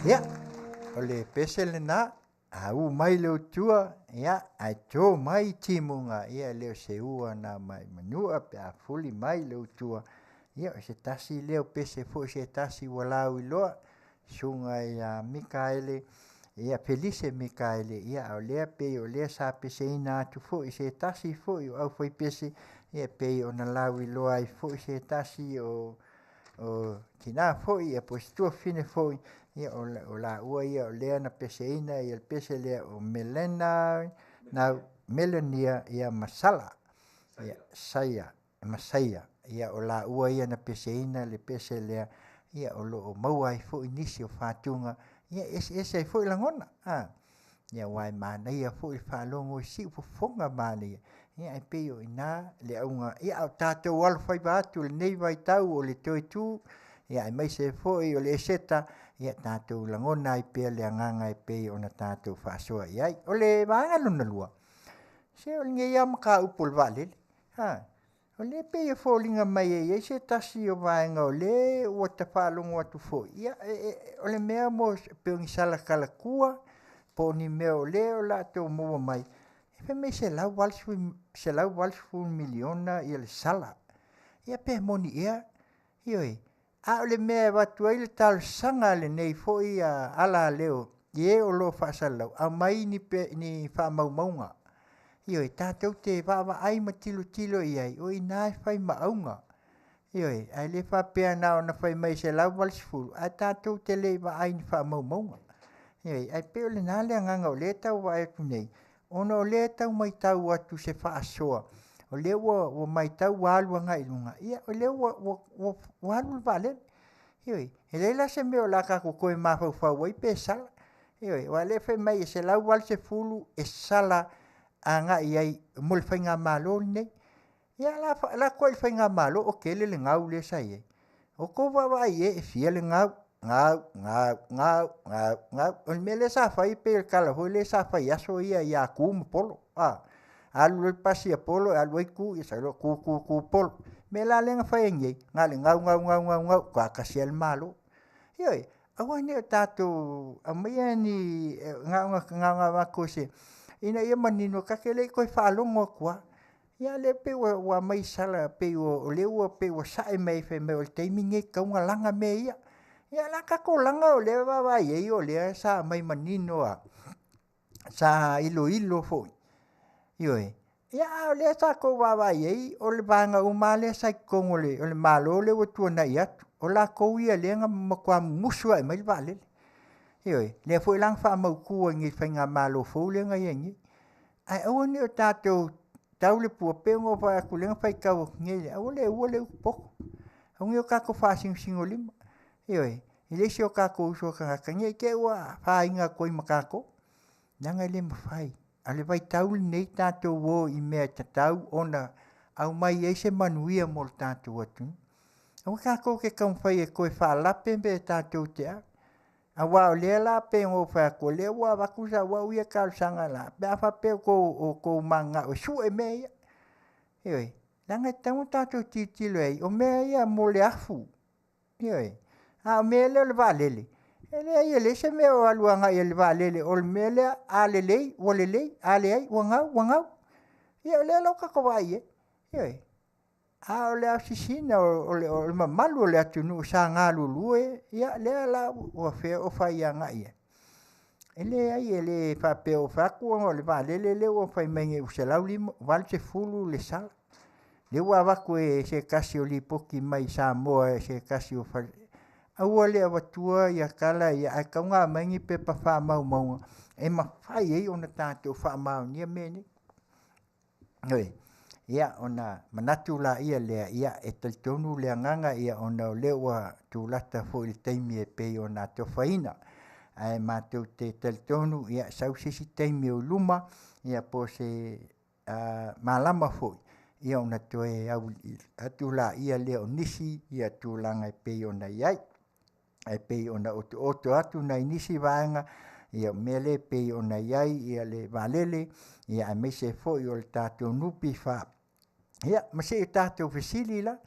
Ia, o le pese le na, au mai leo tua, ia, ai tō mai timunga, ia leo se ua na mai manua, pe a fuli mai leo tua. Ia, se tasi leo pese fo se tasi walau i loa, sunga ia Mikaele, ia Felice Mikaele, ia o lea pe o lea sa pese ina atu fo i se tasi fo i au fai pese, ia pe o na lau i loa i fo i se tasi o tina fo i a postua fine fo i, ia o la ua ia o lea na pese ina ia pese lea o Melena, na Melania ia Masala, ia Saya, Masaya, ia o la ua ia na pese ina le pese lea, ia o lo o maua i fo i nisi o fatunga, ia ese ai fo i langona, ia wai mana ia fo i whalongo i si upofonga mana ia ai peo ina le aunga, ia o tātou alfai bātu le nei vai tau o le toi tū, ia ai mai se fo i o le eseta, ia tātou langona i pea le anganga i peo na tātou whasoa iai, o le maanga luna lua, se o linga ia maka upol valele, o le peo fo linga mai ia se tasi o vaenga o le ua ta whalongo atu fo, ia o le mea mo peo ngisala kalakua, po ni meo leo la to mo mai fe me se lau walsfu miliona ia le sala ia pe moni ia ioi a le me va tu ile tal sanga le nei fo ia ala leo ie o lo fa sala a mai ni pe ni fa maunga ioi tatou te va ai matilo tilo ia o ina fai maunga ioi ai le fa pe na ona fai mai se lau walsfu a tatou te le va ai ni fa maunga ai pe le na le nganga o le tau wa tu nei ona o le tau mai tau atu se fa soa o le wo mai tau wa lu nga ilunga ia o le wo lu vale ioi ele la se me o la ka ko e ma fa wai pe sala ioi wa le fe mai se la wal se fulu e sala anga iai mol fa nga malo nei ia la ko fa nga malo o ke le ngau le sai o ko va ie fie le ngau ngau o mele sa fai pe kala ho le sa fai aso ia kum polo alu pasi polo alu ku ia sa ku polo me la lenga fai ngi ngale ngau ka kasiel malo ioi awani tato amia ni ngau ko se ina ia manino ka kele ko fa longo kwa ia le pe wa mai sala pe o le pe o sa mai fe me o timing ka nga langa me ia la ka ko langa o le va ye o le sa mai manino sa ilo fo ioi ia le sa ko va ye o le banga o male sa ko o le malo le o tu na ia o la ko ia le nga mo kwa musu ai mai vale ioi le fo lang fa mo ku ngi fa nga malo fo le nga yengi ai o ni o tato taule pu pe ngo fa ku le fa ka ngi o le po o ngi ka ko fa sing lima ioi ile sio kako so ka nge ke wa fa inga ko i makako nanga le mafai ale vai tau nei tato wo i me tatau ona au mai e se manuia mo tato atu o kako ke kan fai e ko fa la pe be tato te a wa le la pe ngo fa ko le wa va ku sa wa ia ka sanga la ba fa pe ko manga o su e me ioi nanga tau tato ti le o me ia mo le afu ioi a mele le valele ele se me o aluanga ele valele o mele alele wolele ale wanga ia le lo ka ko vai e a le asisina o malu le atunu sa ngalu lue ia le la o fe o fai anga ia ele fa pe o fa ko le valele le o fai menge o se lauli val se fulu le sala le wa va ko se kasi o li poki mai Samoa se kasi o fa aua le awatua ia kala ia ai kaunga maingi pe pa wha mau e ma whai ei ona tātou wha mau nia mene ia ona manatu la ia lea ia e taltonu lea nganga ia ona o lewa tūlata fo il teimi e pei ona to whaina ai mātou te taltonu ia sausisi teimi o luma ia po se malama fo ia ona toe atu la ia lea o nisi ia tūlanga e pei ona iai ai pei ona oto atu na inisi vaenga ia mele pei ona iai ia le valele ia a mese fo i o le tātou nupi fa ia ma se tātou fesili la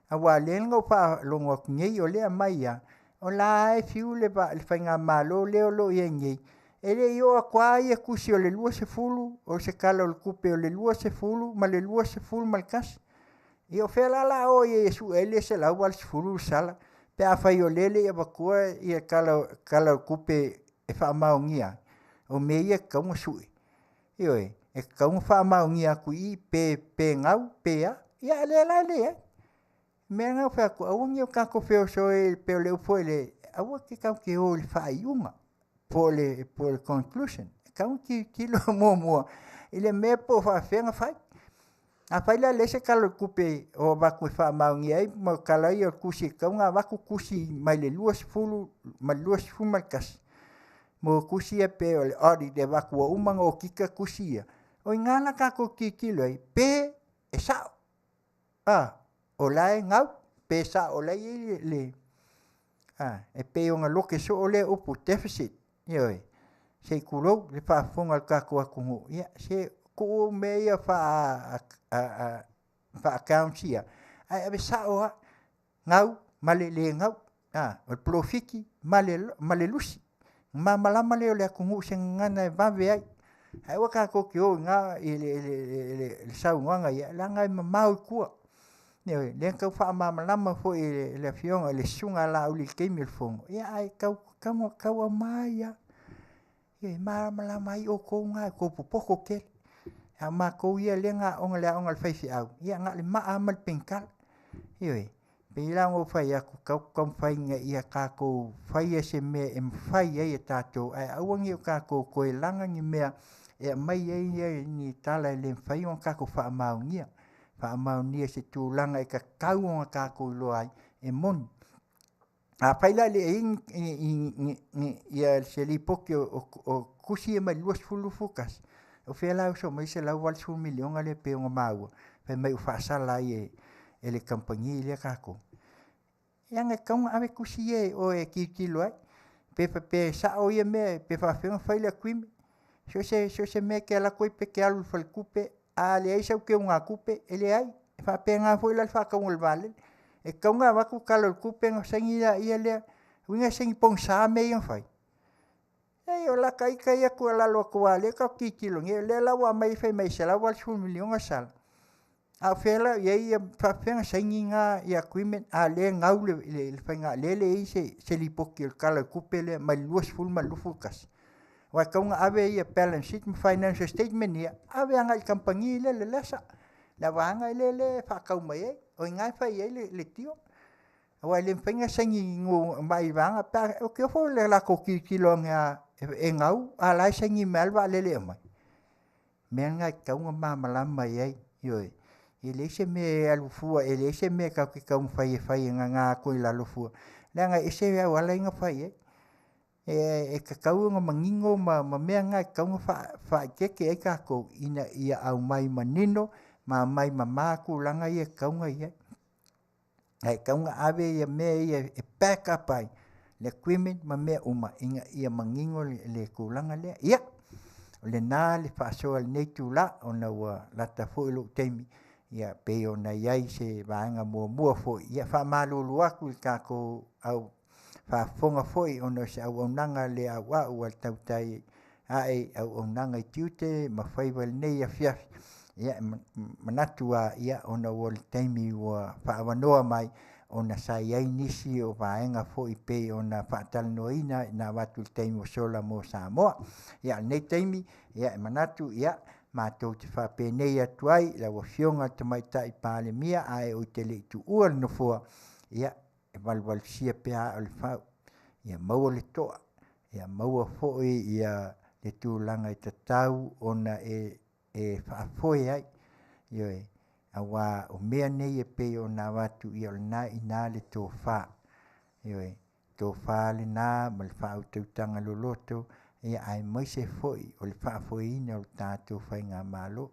a wa lengo fa longo ngei o lea mai ia o la e fiu le whainga malo leo lo ia ngei. E le io a kwa ia kusi o le lua se fulu, o se kala o le kupe o le lua se fulu, ma le lua se fulu ma le kasi. I o whela la o ia Yesu ele se lau wal se fulu sala. Pe a whai o lele ia wakua ia kala o kupe e wha maungia. O me ia kaunga sui. Ioi, e kaunga wha maungia ku i pe ngau, pe a. Ia le la le mea ngau whea ku awangi o kako wheo so e peo leo po ele. Awa ke kau ke o le wha iunga. Po le conclusion. Kau ki lo mua. Ile mea po wha whenga whai. A whaila lese kalo kupe o waku wha maungi ai. Ma kalai o kusi kaunga waku kusi mai le lua sifulu. Ma lua sifulu mai kasi. Mo kusi e pe o le ori de waku o umanga o kika kusi ia. O ingana kako ki lo ai. Pe e sao. O lai ngau. Pe sao o lai le. E pe o ngaloke so o le upu deficit. Ioi. Se kulou le whaafonga kako akungu. Ia se ko mea wha accounts ia. Ai abe sao ha. Ngau. Male le ngau. O profiki. Male lusi. Malama leo le akungu se ngana e vave ai. Ai waka ko ki o ngā le sau nganga ia. Langa i mamau kua. Le kau wha malama fo i le Afioga le sunga la uli keimi le fongo. Ia ai kau a mai ia. Ia malama i o kou ngā ko pupoko ke. A ma kou ia le ngā onga le whaifi au. Ia ngā le maa amal penkala. Ioi. Pe ila ngō whai aku kau whai nga ia kako whai e se mea e mwhai e tātou. Ai awangi o kako koe langa ngi mea e mai e ni tala e le mwhai o kako wha maungia. Wha maungia se tūlanga e ka kau o kako ilo ai e moni. A whaila le ia se li poki o kusi e mai luas fulu fukas. O whela uso mai se lau wal sul milionga le peonga maua. Whai mai ufasala e le kampangi le kako. Ianga kaunga ave kusi e o e kilo ai. Pe sa o ia me pe whawhenga whaile kuime. So se me ke ala koi pe ke alu whal kupe. A le ai sau ke unga kupe e le ai. Whape ngā whaila whakaunga le vale. E kaunga waku kalo kupe ngā sangi ia lea. Winga sangi pong saa me iang whai. Ei o la kai kai aku alalo aku wale ka kilo. Le la wa mai whai mai se la wal sul milionga sala. A whela ia whawhenga sangi ngā ia kuimen a le ngau le whainga le i se li poki o kala kupe le mai luas ful ma lufu kas. Wa kaunga ave ia balance sheet ma financial statement ia ave anga i kampangi le lesa. La wanga le whakau mai e o ngai whai e le tio. Wa le whainga sangi ngō mai wanga pa o ke fo le la ko kilo ngā e ngau a lai sangi melwa le mai. Mea ngai kaunga mamalama ai ioi. Ele se me alufua, ele se me kau ki kau whai ngā koe la alufua. Langa ese wala inga whai e ka kau ngā mangingo ma mea ngai kaunga whai keke e kako ina ia au mai manino ma mai mamaku langa ia kaunga ia. Ai kaunga ave ia mea ia e back up ai. Le kuimen ma mea uma inga ia mangingo le kulanga lea. Ia, le nā le whaasoa le neitu la o na ua lata fo ilo teimi. Ia pe o na iai se vaanga mua foi. Ia wha malulu aku i kako au whafonga foi ono se au nanga le au au al tautai ae au nanga i Tiute ma Faiva le nei Afiafi. Ia manatua ia ona wal teimi wa whaawanoa mai ona sa iai nisi o vaenga foi pe ona whaatalanoina na watu teimi o sola mo Samoa. Ia nei teimi ia manatu ia ma tau te whapenei atuai la wafionga te mai tai pāle mia ae o Tele i tu ua no fua ia e walwal sia pia o le whau ia maua le toa ia maua foi ia le tūlanga i tatau ona e whaafoe ai ioi awa o mea nei e pe o nā watu i o nā i nā le tō wha ioi tō wha le nā ma le whau tautanga loloto ia ai mai se foi o le whaafoe ina o tātou whai ngā malo.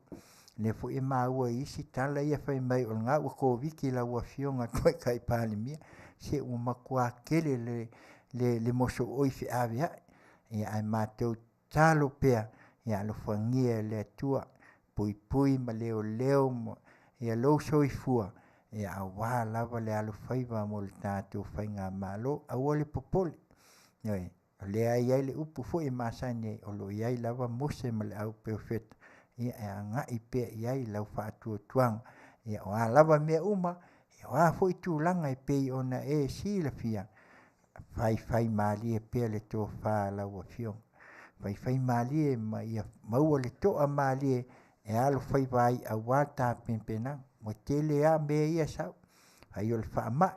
Le foi e māua isi tala ia whai mai o ngā ua ko wiki la ua fionga koe kai pāle mia. Se ua makua kele le moso oi fi awea. Ia ai mātou talo pea. Ia lo whangia le atua. Pui ma leo ia lo soi fua. ia awa lava le alu Faiva mo le tātou whainga malo aua le popole Noi, le ai le upu fo e masani o lo iai lava mose ma le au perfect. Ia e anga i pe iai lau whaatua tuang. Ia o a lava mea uma, ia o a fo i tūlanga i pe ona e si la fia. Fai mali e pe le tō wha lau a fiong. Fai mali e ma ia maua le toa mali e alo fai vai a wata pempenang. Mo tele a mea ia sau. Ai o le wha mai.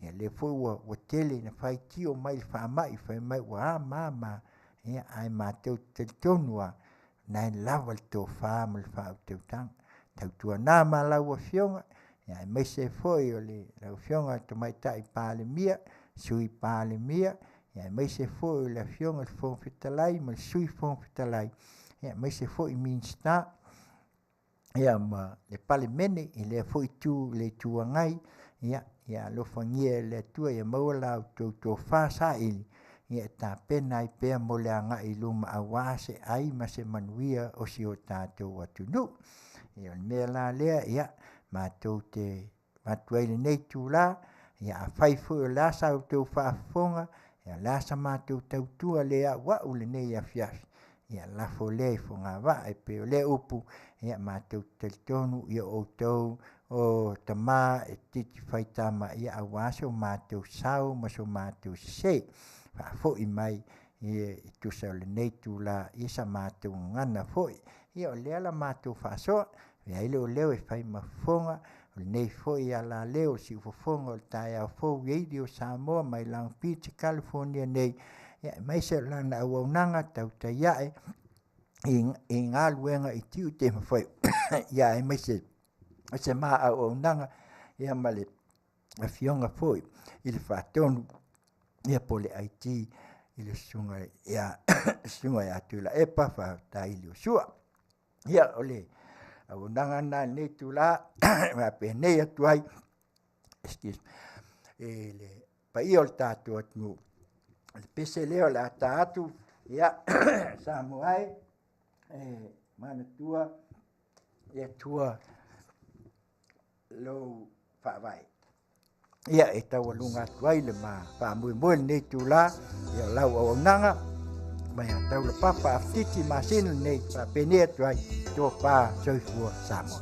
Ia le foi o tele na fai tio mai fa mai fai mai wa mama ia ai ma teu tonua na lava to fa mal fa teu tang tau tua na ma la o fionga ia mai se foi o le la fionga to mai tai pa le mia sui pa le mia ia mai se foi la fionga fo fitalai mal sui fo fitalai ia mai se foi min sta ia ma le pale mene ile foi tu le tua ngai ia lo fangie le tua ia maula to fa sa ili ia ta pena i pe mo le anga i luma awase ai ma se Manuia o si o tātou atunu ia me la lea ia ma te matuele nei tu la ia a fai fu la sa to fa fonga ia la sa ma tau tua le a wa ule nei Afiafi ia la fo le fonga va e pe le upu ia ma tau tonu ia o tau o tama e titi fai tama ia awaso mātou sau ma so mātou se fa fo i mai i tu sa le nei tu la isa mātou ngana fo ia o lea la mātou fa so ia ile o leo e fai mafonga o nei fo ia la leo si fofonga o tai au fo radio Samoa mai Long Beach California nei ia mai se lana au nanga Tautai iae i ngā luenga i Tiute mawhai ia mai se ma au nanga ia male Afioga foi il fatonu ia pole IT il sunga ia sunga ya tula epa fa tai lu sua ia ole au nanga na ne tula ma pe ne atuai excuse ele pa io tatu atu pese leo la tatu ia Samoa mana tua ia tua lo fa vai ia e tau lunga tuai le ma fa muy nei tula ia lau o nanga mai Taulapapa Afutiti Masina nei pa pene tuai to pa soi fua Samoa